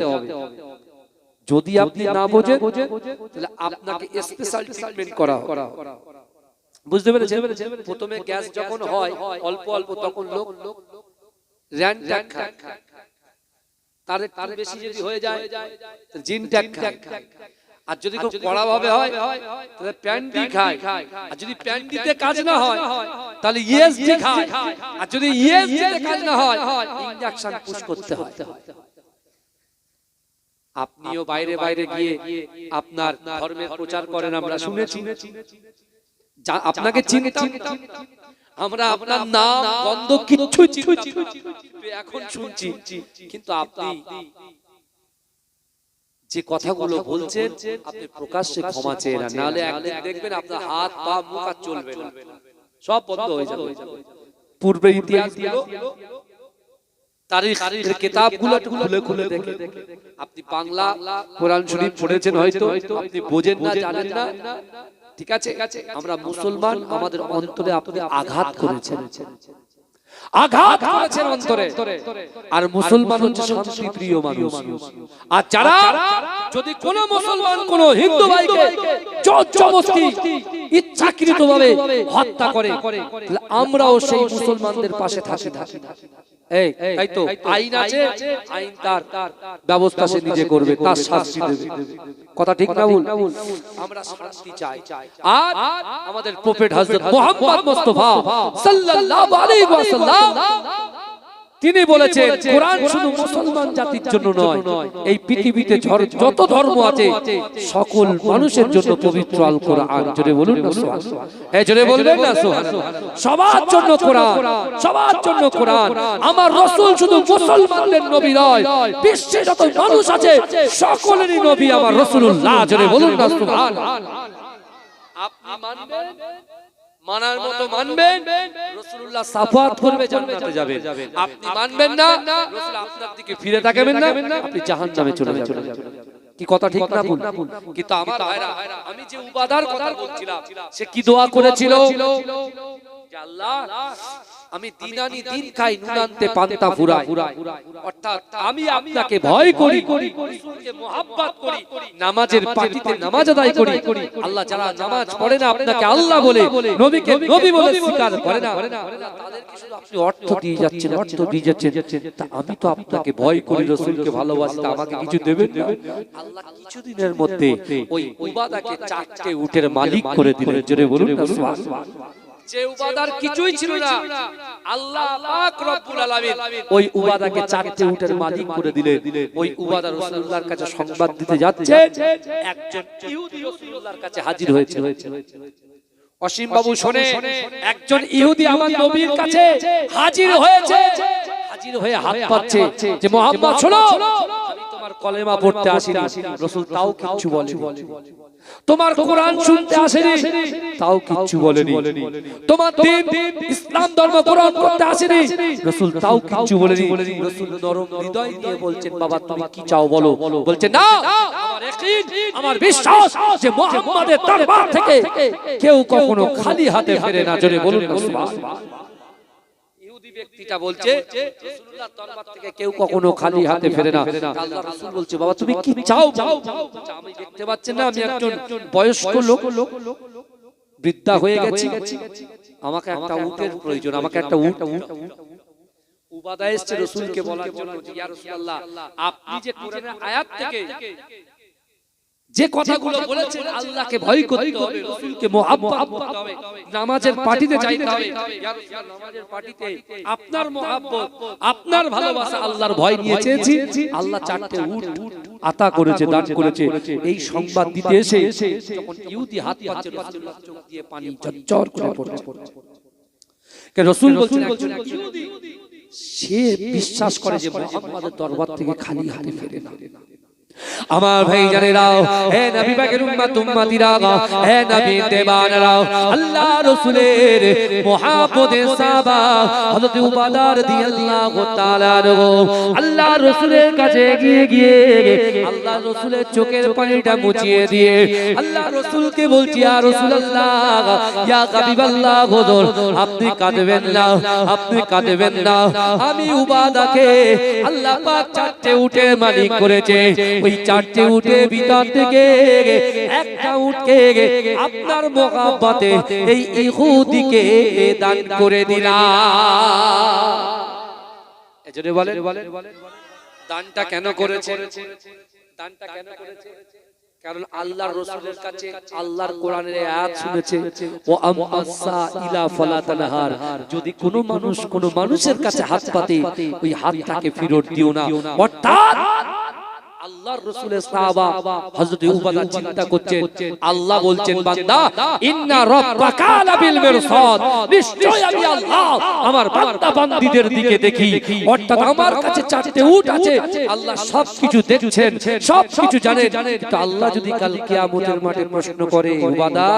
S1: যদি আপনি না বোঝেন তাহলে আপনাকে স্পেশাল ট্রিটমেন্ট করা হবে। বুঝতে পেরেছেন? প্রথমে গ্যাস যখন হয় অল্প অল্প, তখন লোক র্যান্টাক খায়, তার একটু বেশি যদি হয়ে যায় জিনটাক খায়। আর যদি খুব কড়া ভাবে হয় তাহলে প্যান্ডি খায়। আর যদি প্যান্ডিতে কাজ না হয় তাহলে ইএসডি খায়। আর যদি ইএসডিতে কাজ না হয় ইনজেকশন পুশ করতে হয়। আপনিও বাইরে বাইরে গিয়ে আপনার ধর্মের প্রচার করেন, আমরা শুনেছি। আপনাকে চিনতাম আমরা, আপনার নাম গন্ধ কিচ্ছু এখন শুনছি, কিন্তু আপনি যে কথাগুলো বলছেন আপনি প্রকাশ্যে ক্ষমা চেয়ে না, নাহলে একদিন দেখবেন আপনার হাত পা মুখ আর চলবে না, সব বন্ধ হয়ে যাবে। পূর্বের ইতিহাসগুলো তারিখের কিতাবগুলো খুলে খুলে দেখে আপনি বাংলা কোরআন শরীফ পড়েছেন, হয়তো আপনি বোঝেন না, জানেন না, ঠিক আছে। আমরা মুসলমান, আমাদের অন্তরে আপনি আঘাত করেছেন, আঘাত করেছেন অন্তরে। আর মুসলমান হচ্ছে শান্তি প্রিয় মানুষ। আর যারা যদি কোন মুসলমান কোন হিন্দু ভাইকে জবরদস্তি ইচ্ছাকৃতভাবে হত্যা করে, আমরাও সেই মুসলমানদের পাশে থাকি। এই তো আইন আছে, আইন তার ব্যবস্থা সে নিজে করবে, তার শাস্তি দেবে। কথা ঠিক না ভুল? আমরা শান্তি চাই। আর আমাদের প্রফেট হযরত মুহাম্মদ মুস্তাফা সাল্লাল্লাহু আলাইহি ওয়াসাল্লাম তিনি বলেছেন কোরআন শুধু মুসলমান জাতির জন্য নয়, এই পৃথিবীতে যত ধর্ম আছে সকল মানুষের জন্য পবিত্র আল কোরআন। জোরে বলুন না সুবহানাল্লাহ। হ্যাঁ জোরে বলবেন না সুবহানাল্লাহ। সবার জন্য কোরআন, সবার জন্য কোরআন। আমার রাসূল শুধু মুসলমানদের নবী নয়, বিশ্বে যত মানুষ আছে সকলেরই নবী আমার রাসূলুল্লাহ। জোরে বলুন না সুবহানাল্লাহ। আপনি মানবেন, মানার মতো মানবেন, রাসূলুল্লাহ শাফাআত করবে, জান্নাতে যাবেন। আপনি মানবেন না, রাসূল আপনার দিকে ফিরে তাকাবেন না, আপনি জাহান্নামে চলে যাবেন। কি কথা ঠিক না ভুল? কিন্তু আমার ভাইরা, আমি যে উবাদার কথা বলছিলাম, সে কি দোয়া করেছিল? যে আল্লাহ আমি দিন আনি দিন খাই, নুন আনতে পান্তা ফুরাই, অর্থাৎ আমি আপনাকে ভয় করি, রাসূলকে মহব্বত করি, নামাজের পাটিতে নামাজ আদায় করি। আল্লাহ যারা নামাজ পড়ে না, আপনাকে আল্লাহ বলে, নবীকে নবী বলে স্বীকার করে না, তাদেরকে শুধু আপনি অর্থ দিয়ে যাচ্ছেন, অর্থ দিয়ে যাচ্ছেন। তা আমি তো আপনাকে ভয় করি, রাসূলকে ভালোবাসি, তা আমাকে কিছু দেবেন না? আল্লাহ কিছুদিনের মধ্যে ওই উবাদাকে 4টে উটের মালিক করে দিলেন। জোরে বলুন না সুবহানাল্লাহ। যে উবাদার কিছুই ছিল না, আল্লাহ পাক রব্বুল আলামিন ওই উবাদাকে 4টে উটের মালিক করে দিলেন। ওই উবাদা রাসূলুল্লাহর কাছে সংবাদ দিতে যাচ্ছে, একজন ইহুদি রাসূলুল্লাহর কাছে হাজির হয়েছে। অসীম বাবু শুনে, একজন ইহুদি আমার নবীর কাছে হাজির হয়েছে, হাজির হয়ে হাত পাচ্ছে যে মুহাম্মদ শোনো, আমি তোমার কলেমা পড়তে আসিনি, রাসূল তাও কিছু বলেনি। তোমার কোরআন শুনতে আসেনি, তাও কিচ্ছু বলেনি। তোমার দ্বীন ইসলাম ধর্ম গ্রহণ করতে আসেনি, রাসূল তাও কিচ্ছু বলেনি। রাসূল নরম হৃদয় নিয়ে বলছেন, বাবা তুমি কি চাও বলো। বলছেন না, আমার ইয়াকিন, আমার বিশ্বাস যে মুহাম্মাদের দরবার থেকে কেউ কখনো খালি হাতে ফেরে না। জোরে বলুন না সুবহানাল্লাহ। ইহুদি ব্যক্তিটা বলছে রাসূলুল্লাহর দরবার থেকে কেউ কখনো খালি হাতে ফেরে না। আল্লাহ রাসূল বলছে, বাবা তুমি কি চাও? আমি দেখতে পাচ্ছেন না, আমি একজন বয়স্ক লোক, বৃদ্ধা হয়ে গেছি, আমাকে একটা উটের প্রয়োজন, আমাকে একটা উট। উবাদা এসেছে রাসূলকে বলার জন্য, ইয়া রাসূলুল্লাহ আপনি যে কোরআনের আয়াত থেকে যে কথাগুলো বলেছেন, আল্লাহকে ভয় করতে হবে, রাসূলকে মহব্বত করতে হবে, নামাজের পাটিতে যাইতে হবে। ইয়া রাসূলুল্লাহ নামাজের পাটিতে আপনার মহব্বত, আপনার ভালোবাসা, আল্লাহর ভয় নিয়ে চেয়েছি, আল্লাহ 4টে উট আতা করেছে, দান করেছে। এই সংবাদ দিতে এসে যখন ইহুদি হাত পাচ্ছে, রাসূলুল্লাহ চোখ দিয়ে পানি ঝরঝর করে পড়ছে। কে রাসূল বলছেন একজন ইহুদি, সে বিশ্বাস করে যে মুহাম্মাদের দরবার থেকে খালি হাতে ফেরে না। আমার ভাই জানেরাও, হে নবী পাকের উম্মত উম্মতিরা, হে নবী দেবানরা, আল্লাহ রাসূলের মুহাব্বতের সাহাবা হযরত উবাদা রাদিয়াল্লাহু তাআলা আল্লাহ রাসূলের কাছে গিয়ে আল্লাহ রাসূলের চোখের পানিটা মুছিয়ে দিয়ে আল্লাহ রাসূলকে বলছি, ইয়া রাসূলুল্লাহ, ইয়া হাবিবাল্লাহ, হুজুর আপনি কাঁদবেন না, আপনি কাঁদবেন না। আমি উবাদাকে আল্লাহ পাক 4টে উটের মালিক করেছে। ওই 4টে উটের ভিতর থেকে একটা উটকে আপনার মহব্বতে এই ইহুদিকে দান করে দিলাম। এজন্য বলেন দানটা কেন করেছে? দানটা কেন করেছে? কারণ আল্লাহর রাসূলের কাছে আল্লাহর কোরআনের আয়াত শুনেছে, ও আম্মাসা ইলা ফালা তানহার, যদি কোনো মানুষ কোনো মানুষের কাছে হাত পাতে ওই হাতটাকে ফেরত দিও না। অর্থাৎ আল্লাহর রাসূলের সাহাবা হযরত উবাদা চিন্তা করছেন, আল্লাহ বলছেন বান্দা ইন্না রাব্বাকা লাবিল মিরসাদ, নিশ্চয় আমি আল্লাহ আমার বান্দা বান্দীদের দিকে দেখি, অর্থাৎ আমার কাছে চারটে উট আছে, আল্লাহ সবকিছু দেখছেন, সবকিছু জানেন। তো আল্লাহ যদি কাল কিয়ামতের মাঠে প্রশ্ন করে, উবাদা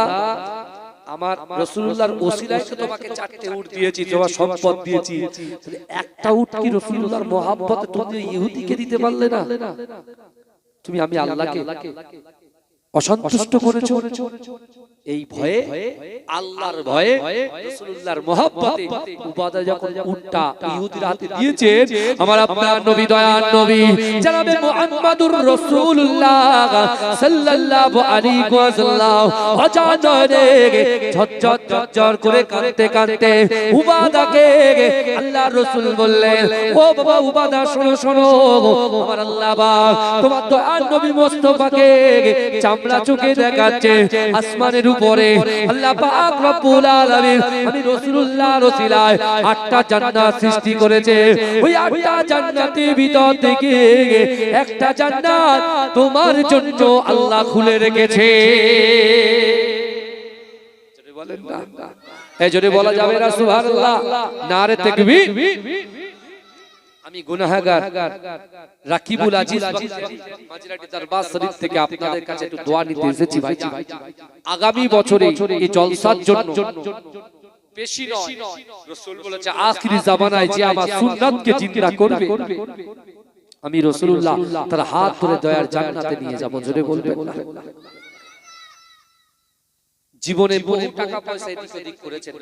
S1: আমার রাসূলুল্লাহর ওসিলায় তো তোমাকে চারটে উট দিয়েছি, তোমার সম্পদ দিয়েছি, তাহলে একটা উট কি রাসূলুল্লাহর মহব্বতে তুমি ইহুদিকে দিতে পারলে না? তুমি আমি আল্লাহকে অসন্তুষ্ট করেছো। এই ভয়ে, আল্লাহর ভয়ে, রাসূলুল্লাহর মহব্বতে উবাদা যখন উটটা ইহুদির হাতে দিয়েছেন, আমার আপনার নবী দয়ার নবী জনাবে মুহাম্মদুর রাসূলুল্লাহ সাল্লাল্লাহু আলাইহি ওয়াসাল্লাম অজানরে ঝরঝর ঝরঝর করে কাঁদতে কাঁদতে উবাদাকে আল্লাহর রাসূল বললেন, ও বাবা উবাদা শোনো শোনো, আমার আল্লাহ পাক তোমার দয়ার নবী মুস্তাফাকে চামড়া চোখে দেখাচ্ছে, আসমানের উপরে আল্লাহ পাক রব্বুল আলামিন আমি রাসূলুল্লাহর ওসিলায় 8টা জান্নাত সৃষ্টি করেছে, ওই 8টা জান্নাতের ভিতর থেকে একটা জান্নাত তোমার জন্য আল্লাহ খুলে রেখেছে। জোরে বলেন না, এই জোরে বলা যাবে না সুবহানাল্লাহ, নারে তাকবীর। আমি গুনাহগার রাকিবুল আজিজ মাজিরাটি দরবার শরীফ থেকে আপনাদের কাছে একটু দোয়া নিতে এসেছি ভাই। আগামী বছরে এই জলসার জন্য বেশি নয়, রাসূল বলেছে আখিরি জামানায় যে আমার সুন্নাতকে জিন্দা করবে আমি রাসূলুল্লাহ তার হাত ধরে দয়ার জান্নাতে নিয়ে যাব। জোরে বলবেন না? জীবনে বহু টাকা পয়সা এদিক ওদিক করেছেন,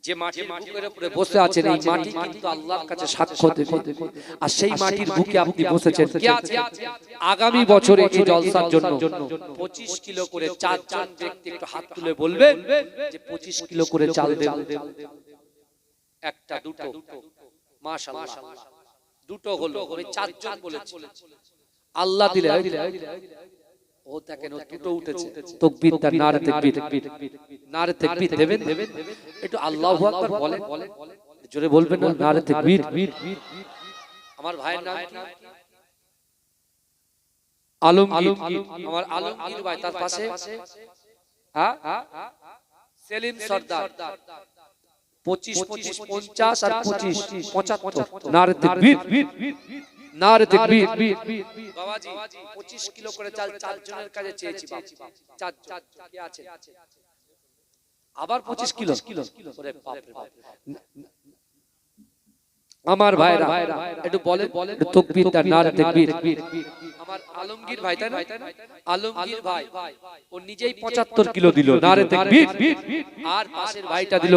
S1: যে মাটির বুকের উপরে বসে আছেন এই মাটি কিন্তু আল্লাহর কাছে সাক্ষ্য দেবে, আর সেই মাটির বুকে আপনি বসেছেন কি আছে? আগামী বছরে এই জলসার জন্য 25 কিলো করে চারজন ব্যক্তি একটু হাত তুলে বলবেন যে 25 কিলো করে চাল দেব। একটা দুটো মাশাআল্লাহ, দুটো হলো, ওই চারজন বলেছে আল্লাহ দিলে ও দেখেন ও দুটো উঠেছে। তাকবীর দান, নারে তাকবীর, নারে তাকবীর দেবেন একটু আল্লাহু আকবার বলেন, জোরে বলবেন না, নারে তাকবীর। আমার ভাইয়ের নাম কি? আলমগীর, আমার আলমগীর ভাই, তার পাশে হ্যাঁ সেলিম সরদার। 25 25 50 আর 25 75, নারে তাকবীর, নারে তাকবীর। বাবাজি 25 কিলো করে চাল চারজনের কাছে চেয়েছি, চার কে আছে? আবার 25 কিলো, ওরে বাপ রে বাপ। আমার ভাইরা একটু বলেন তাকবীর দান, নারে তাকবীর। আমার আলমগীর ভাই, তাই না? আলমগীর ভাই ও নিজেই 75 কিলো দিল, নারে তাকবীর। আর পাশের ভাইটা দিল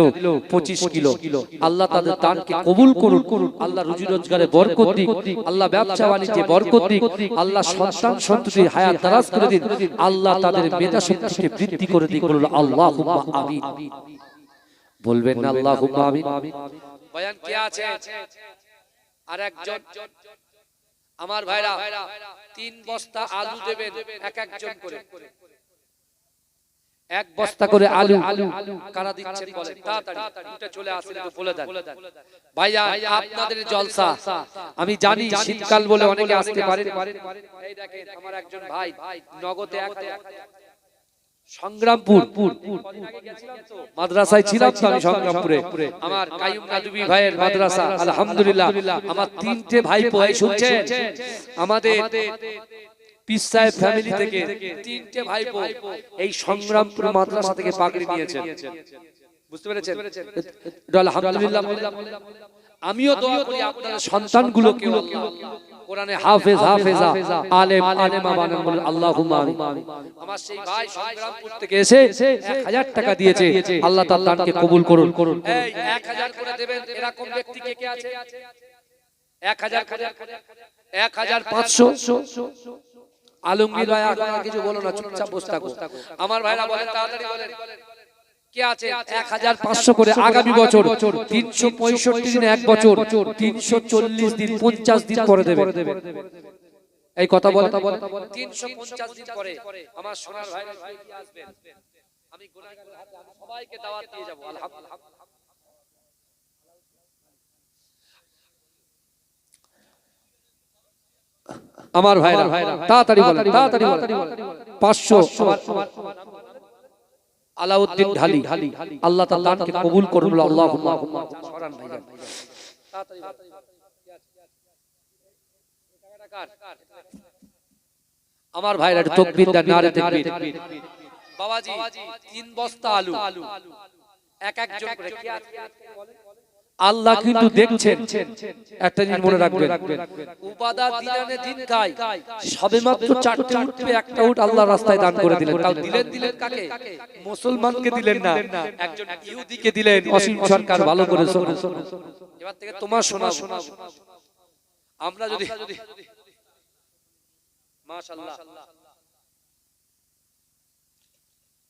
S1: 25 কিলো। আল্লাহ তাদের দানকে কবুল করুন, আল্লাহ রুজি রোজগারে বরকত দিক, আল্লাহ ব্যবসা বাণিজ্যে বরকত দিক, আল্লাহ সন্তান সন্ততি হায়াত দারাজ করে দিন, আল্লাহ তাদের মেধা শক্তিকে বৃদ্ধি করে দিক। বলুন আল্লাহুম্মা আমিন। বলবেন না আল্লাহুম্মা আমিন? বয়ান কে আছে? আর একজন আমার ভাইরা 3 বস্তা আলু দেবেন এক একজন করে, 1 বস্তা করে আলু। কারা দিচ্ছেন বলেন তাড়াতাড়ি, উঠে চলে আসেন তো বলে দেন। ভাইয়া আপনাদের জলসা আমি জানি শীতকাল বলে অনেকে আসতে পারেন। এই দেখেন আমার একজন ভাই নগদে 1000 সংগ্রামপুর মাদ্রাসায় ছিলাম তো আমি সংগ্রামপুরে, আমার কাইয়ুম নাদবী ভাইয়ের মাদ্রাসা, আলহামদুলিল্লাহ আমার 3টে ভাইপো এই শুনছেন, আমাদের পীর সাহেব ফ্যামিলি থেকে 3টে ভাইপো এই সংগ্রামপুর মাদ্রাসা থেকে পাগড়ি নিয়েছেন। বুঝতে পেরেছেন? আলহামদুলিল্লাহ। আমিও দোয়া করি আপনাদের সন্তানগুলোকে আল্লাহ কোরআনে হাফেজ হাফেজা আলেম আলেমা বানান, বলেন আল্লাহুম্মা আমিন। আমার সেই ভাই সংগ্রামপুর থেকে এসে 1000 টাকা দিয়েছে, আল্লাহ তাআলা দানকে কবুল করুন। এই 1000 করে দেবেন এরকম ব্যক্তি কে আছে? 1000 করে 1500। আলমগীর ভাই আর কিছু বলো না, চুপচাপ বসে থাকো। আমার ভাইরা বলেন তাড়াতাড়ি বলেন কে আছে? 1500 করে আগামী বছর 365 দিন, এক বছর 340 দিন, 50 দিন পরে দেবে। এই কথা বলে 350 দিন পরে আমার সোনার ভাইরা আসবেন, আমি গুনাহগারের হাতে আমি সবাইকে দাওয়াত দিয়ে যাব। আলহামদুলিল্লাহ। আমার ভাইরা তাড়াতাড়ি বলেন, তাড়াতাড়ি বলেন। 500 আলাউদ্দিন ঢালি, আল্লাহ তাআলা দানকে কবুল করুন, আল্লাহুম্মা সরান ভাইজান তাড়াতাড়ি। আমার ভাইরা তাকবীর দেন, নারে তাকবীর। বাবাজি 3 বস্তা আলু এক একজন করে কি আছে? আল্লাহ কিন্তু দেখছেন। একটা জিনিস মনে রাখবেন, উবাদা দিনানে দিন খায়, সবেমাত্র 4টে উঠবে, একটা উট আল্লাহর রাস্তায় দান করে দিলেন। তাও দিলেন কাকে? মুসলমানকে দিলেন না, একজন ইহুদিকে দিলেন। অসীম সরকার ভালো করে শোনো, এবার থেকে তোমার শোনাবো। আমরা যদি মাশাআল্লাহ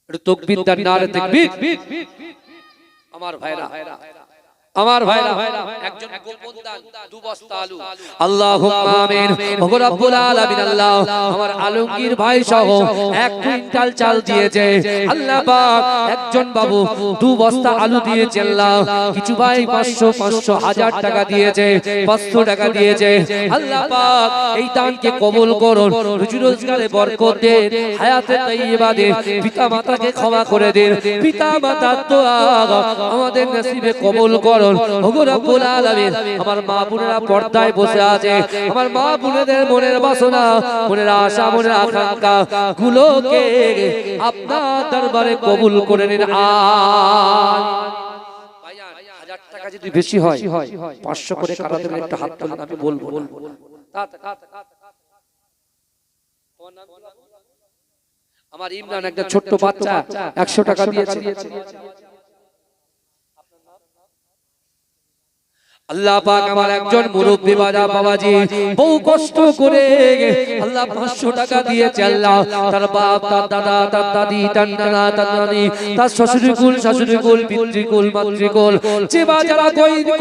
S1: একটু তাকবীর দেন, নারে তাকবীর। আমার ভাইরা, আমার ভাইরা একজন গোপন দান 2 বস্তা আলু। আল্লাহুম্মা আমিন। ওগো রব্বুল আলামিন, আল্লাহ আমার আলমগীর ভাই সহ 1 কুইন্টাল চাল দিয়েছে আল্লাহ পাক। একজন বাবু 2 বস্তা আলু দিয়েছে আল্লাহ। কিছু ভাই 500 1000 টাকা দিয়েছে, 500 টাকা দিয়েছে আল্লাহ পাক। এই দানকে কবুল করুন, রুজি রোজগারে বরকত দেন, হায়াতে তাইয়্যিবা দেন, পিতা মাতাকে ক্ষমা করে দেন, পিতা মাতার দোয়া আমাদের নসিবে কবুল করুন। ওগো রব্বুল আলামিন, আমার মা বোনেরা পর্দায় বসে আছে, আমার মা বোনেদের মনের বাসনা, মনের আশা, মনের আকাঙ্ক্ষা গুলোকে আপনার দরবারে কবুল করে নিন। ভাইজান 1000 টাকা যদি বেশি হয় 500 করে কারা দেবেন? একটা হাত তুলুন, আমি বলবো। আমার ইমরান একটা ছোট্ট বাচ্চা 100 টাকা দিয়েছে। আল্লাহ পাক আমার একজন মুরব্বি বাবাজি বহু কষ্ট করে আল্লাহ 500 টাকা দিয়েছে আল্লাহ। তার বাপ, তার দাদা, তার দাদি, তার নানা, তার নানি, তার শ্বশুরকুল, শাশুড়িকুল, পিতৃকুল, মাতৃকুল যে যারা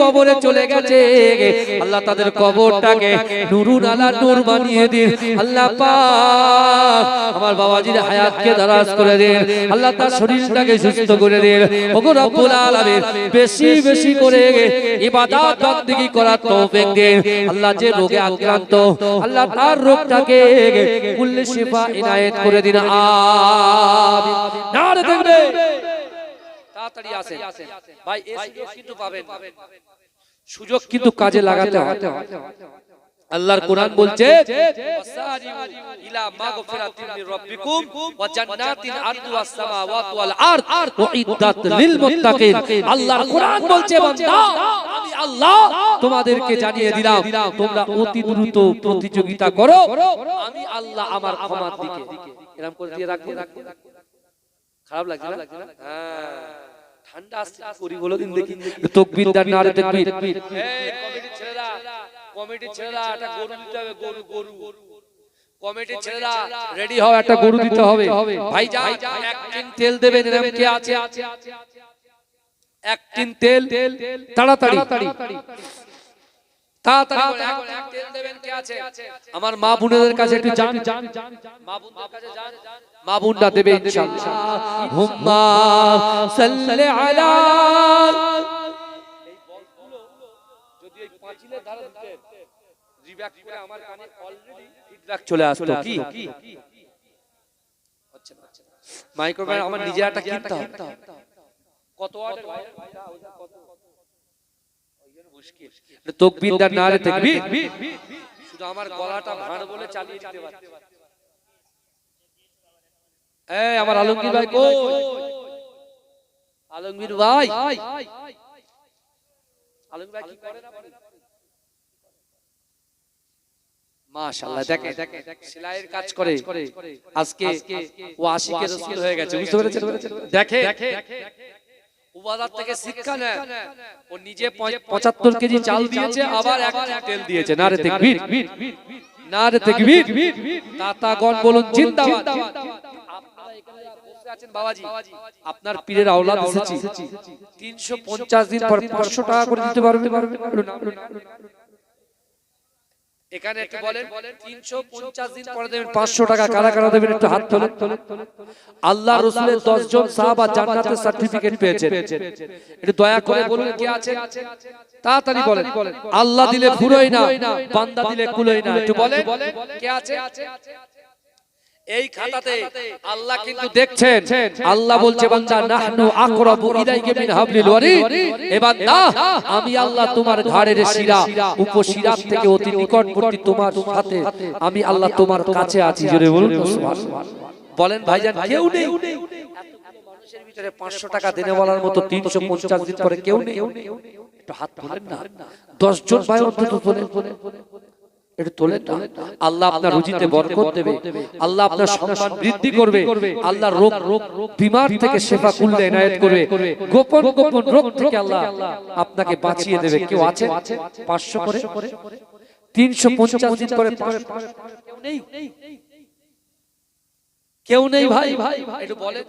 S1: কবরে চলে গেছে আল্লাহ তাদের কবরটাকে নূরুন আলা নূর বানিয়ে দিন আল্লাহ পাক। আমার বাবাজির হায়াতকে দারাজ করে দিন আল্লাহ, তার শরীরটাকে সুস্থ করে দিন। ওগো রব্বুল আলামিন বেশি বেশি করে ইবাদত বন্দেগী করার তৌফিক দেন আল্লাহ। যে রোগে আক্রান্ত আল্লাহ তার রোগটাকে কুল্লে শিফা ইনায়েত করে দিন, আমিন। নারে তাকবীর। তাড়াতাড়ি আসেন ভাই, এই সুযোগ কিন্তু পাবেন, সুযোগ কিন্তু কাজে লাগাতে হয়। আল্লাহর কোরআন বলছে ওয়াসারিউ ইলা মাগফিরাতিন মির রাব্বিকুম ওয়া জান্নাতিন আরদুহাস সামাওয়াতু ওয়াল আরদ উইদ্দাত লিল মুত্তাকিন। আল্লাহর কোরআন বলছে বান্দা, আমি আল্লাহ তোমাদেরকে জানিয়ে দিলাম তোমরা অতি দ্রুত প্রতিযোগিতা করো, আমি আল্লাহ আমার ক্ষমার দিকে। এরকম করে দিয়ে রাখবো, খারাপ লাগছে না? হ্যাঁ, ঠান্ডা আসছে করি বলো দিন দেখি। তাকবীর দান, নারে তাকবীর। এই কমিটির ছেলেরা, কমিটির ছেলেরা একটা গরু দিতে হবে, গরু কমিটির ছেলেরা রেডি হও, একটা গরু দিতে হবে। ভাই যা 1 টিন তেল দেবেন, এরকম কে আছে? 1 টিন তেল তাড়াতাড়ি তাড়াতাড়ি এখন 1 তেল দেবেন, কে আছে? আমার মা বোনদের কাছে একটু যান, মা বোনদের কাছে যান, মা বোনরা দেবে ইনশাআল্লাহ। হুম্মা সাল্লি আলা। এই বলগুলো যদি এই পাঁচিলে ধারে দিতেন রিব্যাক করে আমার কানে অলরেডি ফিডব্যাক চলে আসতো। কি হচ্ছে না? মাইক্রোফোন আমার নিজে একটা কিনতে হবে। কত ওয়াটের ভাই? কত? ওইজন্য মুশকিল। তাকবীর দান, নারে তাকবীর। শুধু আমার গলাটা ভাঁড় বলে চালিয়ে দিতে পারছি। এই আমার আলমগীর ভাই কই? আলমগীর ভাই, আলমগীর ভাই কি করেন আপনি? মাশাআল্লাহ, দেখেন সেলাইয়ের কাজ করে। আজকে ও আশিকে রাসূল হয়ে গেছে, বুঝতে পেরেছেন? দেখেন উবাদাত থেকে শিক্ষা নেন। ও নিজে 75 কেজি চাল দিয়েছে, আবার 1 টিন তেল দিয়েছে। নারে তাকবীর, নারে তাকবীর। তাতাগণ বলুন জিন্দাবাদ। আপনারা এখানে বসে আছেন বাবাজি, আপনার পীরের আওলাদ এসেছি। 350 দিন পর 500 টাকা করে দিতে পারবে? এখানে একটু বলেন 350 দিন পরে দেবেন 500 টাকা, কারা কারা দেবেন একটু হাত তোলেন। আল্লাহ রাসূলের 10 জন সাহাবা জান্নাতের সার্টিফিকেট পেয়েছেন, একটু দয়া করে বলুন কে আছে, তাড়াতাড়ি বলেন। আল্লাহ দিলে ফুরোয় না, বান্দা দিলে কুলোয় না, একটু বলেন কে আছে। এই খাতাতে আল্লাহ কিন্তু দেখছেন, আল্লাহ বলছে বান্দা নাহনু আকরাবু ইলাইকা মিন হাবলিল ওয়ারিদ, এ বান্দা আমি আল্লাহ তোমার ঘাড়ের শিরা উপশিরা থেকে অতি নিকটবর্তী তোমার সাথে আমি আল্লাহ তোমার কাছে আছি, জোরে বলুন সুবহানাল্লাহ। বলেন ভাইজান কেউ নেই মানুষের ভিতরে 500 টাকা দিনে বলার মতো 350 দিন পরে কেউ নেই, একটু হাত তোলেন না, 10 জন ভাই অন্তত তোলেন, একটু তোলেন না। আল্লাহ আপনার রুজিতে বরকত দেবে, আল্লাহ আপনার সম্মান বৃদ্ধি করবে, আল্লাহ রোগ বিমার থেকে শিফা কুল্লে ইনায়েত করবে, গোপন গোপন রোগ থেকে আল্লাহ আপনাকে বাঁচিয়ে দেবে। কেউ আছে 500 করে 350 দিন করে কেউ নেই, কেউ নেই ভাই, একটু বলে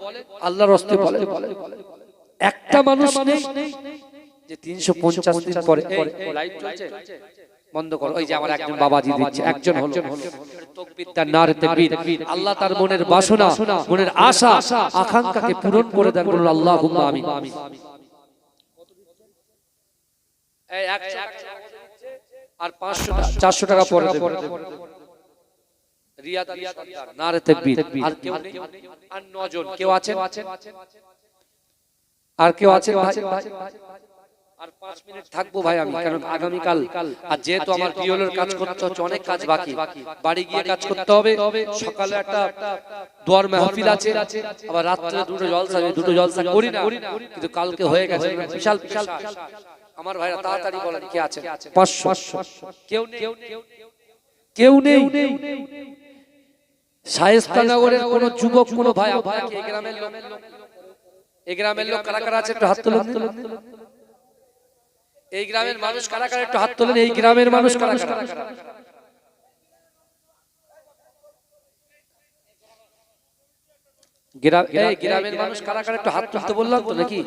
S1: আল্লাহর রাস্তায় বলে একটা মানুষ নেই যে 350 দিন পরে লাইট চলছে বন্ধ করো। ওই যে আমার একজন বাবাজি দিচ্ছে, একজন হলো তাকবীর তার নারে তাকবীর। আল্লাহ তার মনের বাসনা মনের আশা আকাঙ্ক্ষাকে পূরণ করে দেন, বলুন আল্লাহুম্মা আমিন। এই 100 আর 500 400 টাকা পরে দেব। রিয়াদ আলী সরদার নারে তাকবীর। আর কেউ নেই, আর 9 জন কেউ আছেন, আর কেউ আছেন ভাই? আর 5 মিনিট থাকবো ভাই আমি, কারণ আগামী কাল আর যেহেতু আমার বিওলের কাজ করতে হচ্ছে, অনেক কাজ বাকি, বাড়ি গিয়ে কাজ করতে হবে, সকালে একটা দোয়ার মাহফিল আছে, আবার রাতে দুটো জলসা, দুটো জলসা করি না কিন্তু কালকে হয়ে গেছে বিশাল বিশাল। আমার ভাইরা তাড়াতাড়ি বলেন কে আছে 500? কেউ নেই, কেউ নেই। শায়েস্তানগরের কোন যুবক কোন ভাই আপনাকে এই গ্রামের লোক, এই গ্রামের লোক কারা কারা আছে একটু হাত তোলেন। এই গ্রামের মানুষ কারা কারা একটু হাত তোলেন। এই গ্রামের মানুষ কারা কারা? এই গ্রামের মানুষ কারা কারা একটু হাত তুলতে বললাম তো নাকি?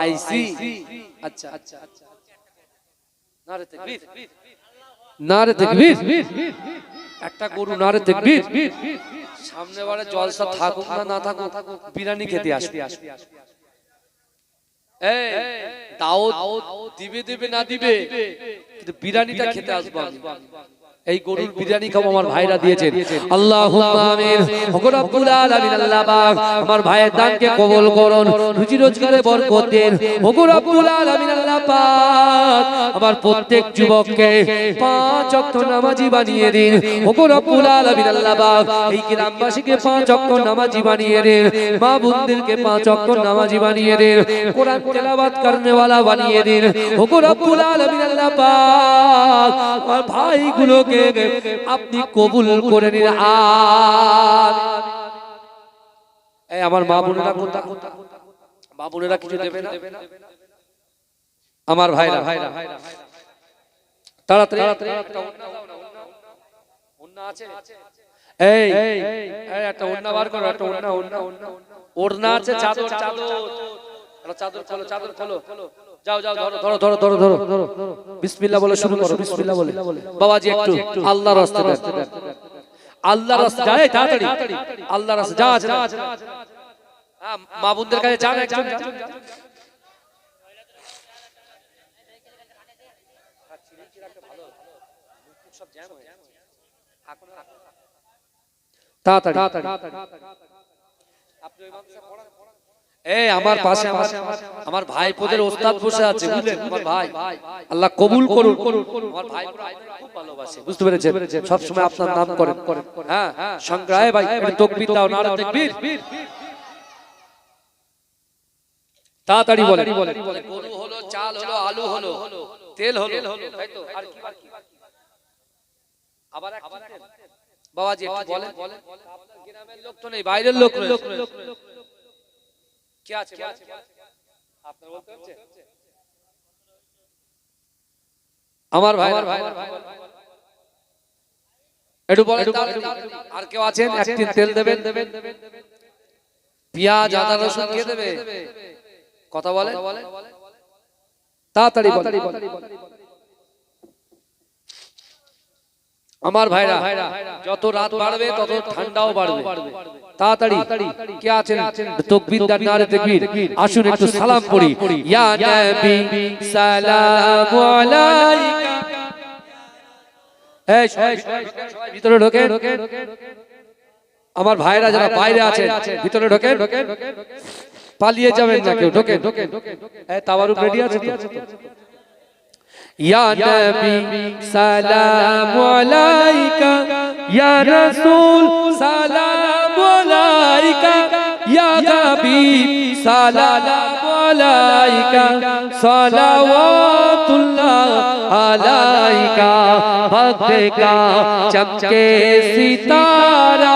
S1: I see. আচ্ছা আচ্ছা আচ্ছা, নারে তাকবীর, নারে তাকবীর, একটা গরু নারে তাকবীর। সামনে বারে জলসা থাকুক না না থাকুক, বিরিয়ানি খেতে আসবে। দাওয়াত দিবে না দিবে, কিন্তু বিরিয়ানিটা খেতে আসবো আমি। এই গরুর বিরিয়ানি খাবো, আমার ভাইরা দিয়েছেন। আল্লাহুম্মা আমিন। ওগো রব্বুল আলামিন, আল্লাহ পাক আমার ভাইয়ের দানকে কবুল করুন, রুজি রোজগারে বরকত দেন। ওগো রব্বুল আলামিন, আল্লাহ পাক আমার প্রত্যেক যুবককে 5 ওয়াক্ত নামাজি বানিয়ে দিন। ওগো রব্বুল আলামিন, আল্লাহ পাক এই গ্রামবাসীকে 5 ওয়াক্ত নামাজি বানিয়ে দিন, মা বোনদেরকে 5 ওয়াক্ত নামাজি বানিয়ে দিন, কোরআন তেলাওয়াত করনে वाला বানিয়ে দিন। ওগো রব্বুল আলামিন, আল্লাহ পাক আমার ভাইগুলো আপনি কবুল করে নিন। এই আমার মা বোনেরা কোথা? মা বোনেরা কিছু দেবে না? আমার ভাইরা তাড়াতাড়ি ওন্না আছে, এই একটা ওন্না বার করো, একটা ওড়না আছে, চাদর চাদর চাদর খোলো, চাদর খোলো, যাও যাও, ধরো ধরো ধরো ধরো ধরো, বিসমিল্লাহ বলে শুরু করো, বিসমিল্লাহ বলে। বাবাজি একটু আল্লাহর রাস্তায় দেন, আল্লাহর রাস্তায় যায় তাড়াতাড়ি, আল্লাহর রাস্তায় যা আছে। হ্যাঁ, মা বোনদের কাছে যান একজন। তাড়াতাড়ি আপনি ওই মানুষকে পড়ান। এই আমার পাশে আমার ভাইপোদের ওস্তাদ বসে আছে, বুঝলেন? আমার ভাই, আল্লাহ কবুল করুন। আমার ভাই খুব ভালোবাসে, বুঝতে পেরেছেন? সব সময় আপনার নাম করেন। হ্যাঁ, সংগ্রাহে ভাই তাকবীর দাও, নারে তাকবীর। তাড়াতাড়ি বলেন। গরু হলো, চাল হলো, আলু হলো, তেল হলো, তাই তো? আর কি বাকি? আবার বাবাজি একটু বলেন। আপনার গ্রামের লোক তো নেই, বাইরের লোক রয়েছে। কি আছে আপনার বলতে হচ্ছে? আমার ভাই একটু বলেন। আর কেউ আছেন? একটি তেল দেবেন, পেঁয়াজ আদা রসুন কে দেবে? কথা বলে, তাড়াতাড়ি বলেন। আমার ভাইরা, যত রাত বাড়বে তত ঠান্ডাও বাড়বে। তাড়াতাড়ি কে আছেন তাকবীর দান, নারে তাকবীর। আসুন একটু সালাম পড়ি। ইয়া নবী সালামু আলাইকা। এই ভিতরে ঢোকেন। আমার ভাইরা যারা বাইরে আছেন ভিতরে ঢোকেন, পালিয়ে যাবেন না কেউ, ঢোকেন। এই তাওয়ারুক রেডি আছে তো? ইয়া নবী সালামু আলাইকা, ইয়া রাসূল সালামু আলাইকা, ইয়া হাবিব সালামু আলাইকা, সালাওয়াতুল্লাহ আলাইকা। वक्त का चमके सितारा,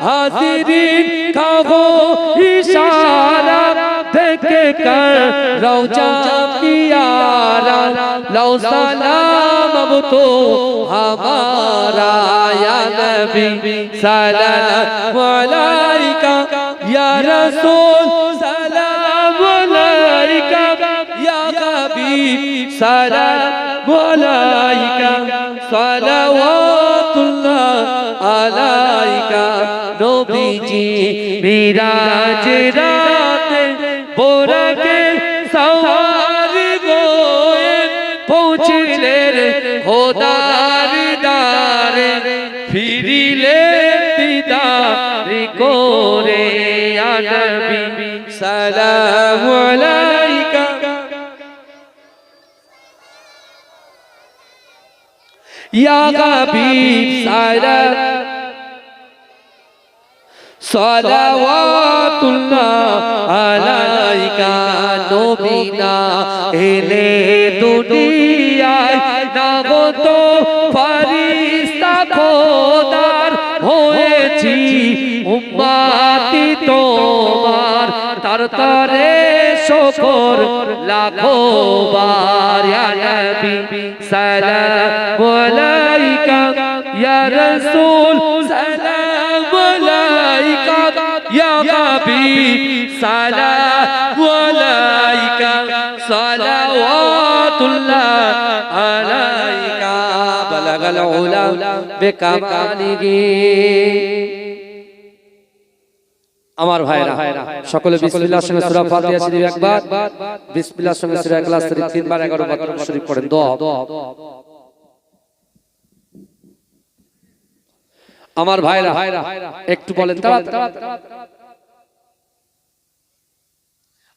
S1: हाज़िरीन का हो इशारा, देख कर रौजा प्यारा, लो सलाम अब तो हमारा। या नबी सलाम अलैका, या रसूल सलाम अलैका, या हबीब सलाम अलैका, सलावतुल्लाह अलैका। नबीजी मिराज राते बोरके सवार गोए, पहुँचलेन খোদার দারে, ফিরিলে দিদার করে। ইয়া নবী সালাম আলাইকা, ইয়া হাবিব সালাম, সালাওয়াতুল্লাহ আলাইকা। নবী না এলে দুনিয়ায় না হতো ফেরেশতা খোদার, হয়েছি উম্মতি তোমার, তার তারে শুকর লাখো বার। ইয়া নবী সালাম আলাইকা, ইয়া রাসূল সালাম আলাইকা, ইয়া হাবিব সালাম আলাইকা, সালাওয়াতুল্লাহ আলাইকা। বালাগাল উলা বিকামালিহি। আমার ভাইরা সকলে বিসমিল্লাহর সঙ্গে সূরা ফাতিহা শরীফ একবার, বিসমিল্লাহর সঙ্গে সূরা ইখলাস শরীফ তিনবার, 11 বার শরীফ পড়েন। দোয়া। আমার ভাইরা একটু বলেন তাড়াতাড়ি।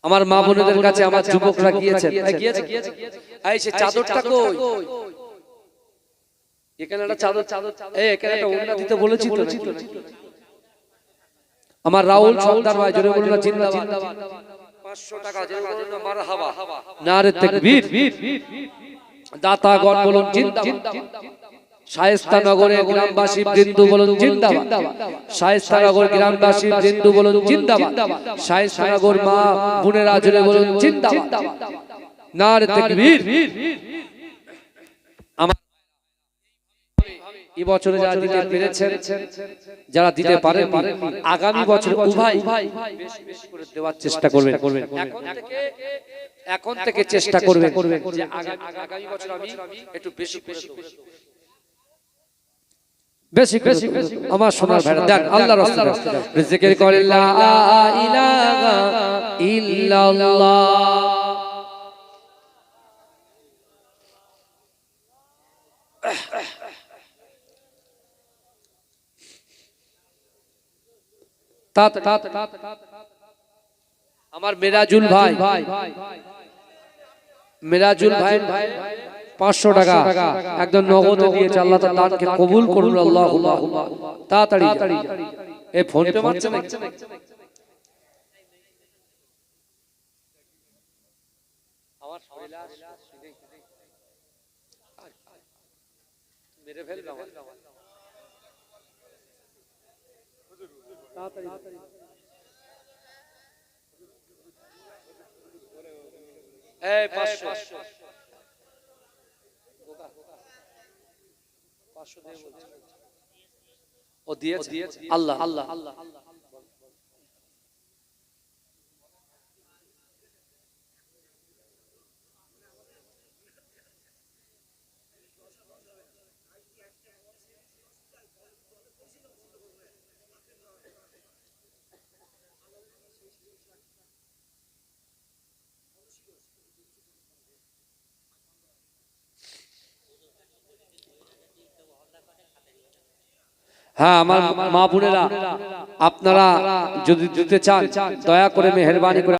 S1: আমার মা বোনেদের কাছে আমার যুবকরা গিয়েছেন, এই সে চাদরটা কই? এখানে একটা চাদর, এই এখানে একটা ওড়না দিতে বলেছি তো। আমার রাহুল সর্দার ভাই, জোরে বলুন না জিন্দাবাদ। 500 টাকা, জোরে বলুন না মারহাবা। নারে তাকবীর। দাতাগণ বলুন জিন্দাবাদ। শায়েস্তানগরের গ্রামবাসী বৃন্দু বলুন জিন্দাবাদ। শায়েস্তানগর গ্রামবাসী বৃন্দু বলুন জিন্দাবাদ। শায়েস্তানগর মা বোনেরা জোরে বলুন জিন্দাবাদ। নারে তাকবীর। আমার এই বছরে যারা দিতে পেরেছেন, যারা দিতে পারেন, আগামী বছর উভয় বেশি বেশি করে দেওয়ার চেষ্টা করবেন। এখন থেকে চেষ্টা করবেন যে আগামী বছর আমি একটু বেশি বেশি আমার সোনার ভাইরা দেন। আল্লাহর রাস্তায় জিকির করে লা ইলাহা ইল্লাল্লাহ। আমার মেরাজুল ভাই, মেরাজুল ভাই 500 টাকা একদম নগদে দিয়েছে। আল্লাহ তাআলা দানকে কবুল করুন। আল্লাহুম্মা। তাড়াতাড়ি এই ফোন পে মারছে না। আমার শরীরে মেরে ফেলবে আমার। তাড়াতাড়ি এই 500 দিয়ে বলছে ও দিয়েছে। আল্লাহ আল্লাহ আল্লাহ। হ্যাঁ আমার মা বোনেরা, আপনারা যদি দিতে চান দয়া করে মেহেরবানি করে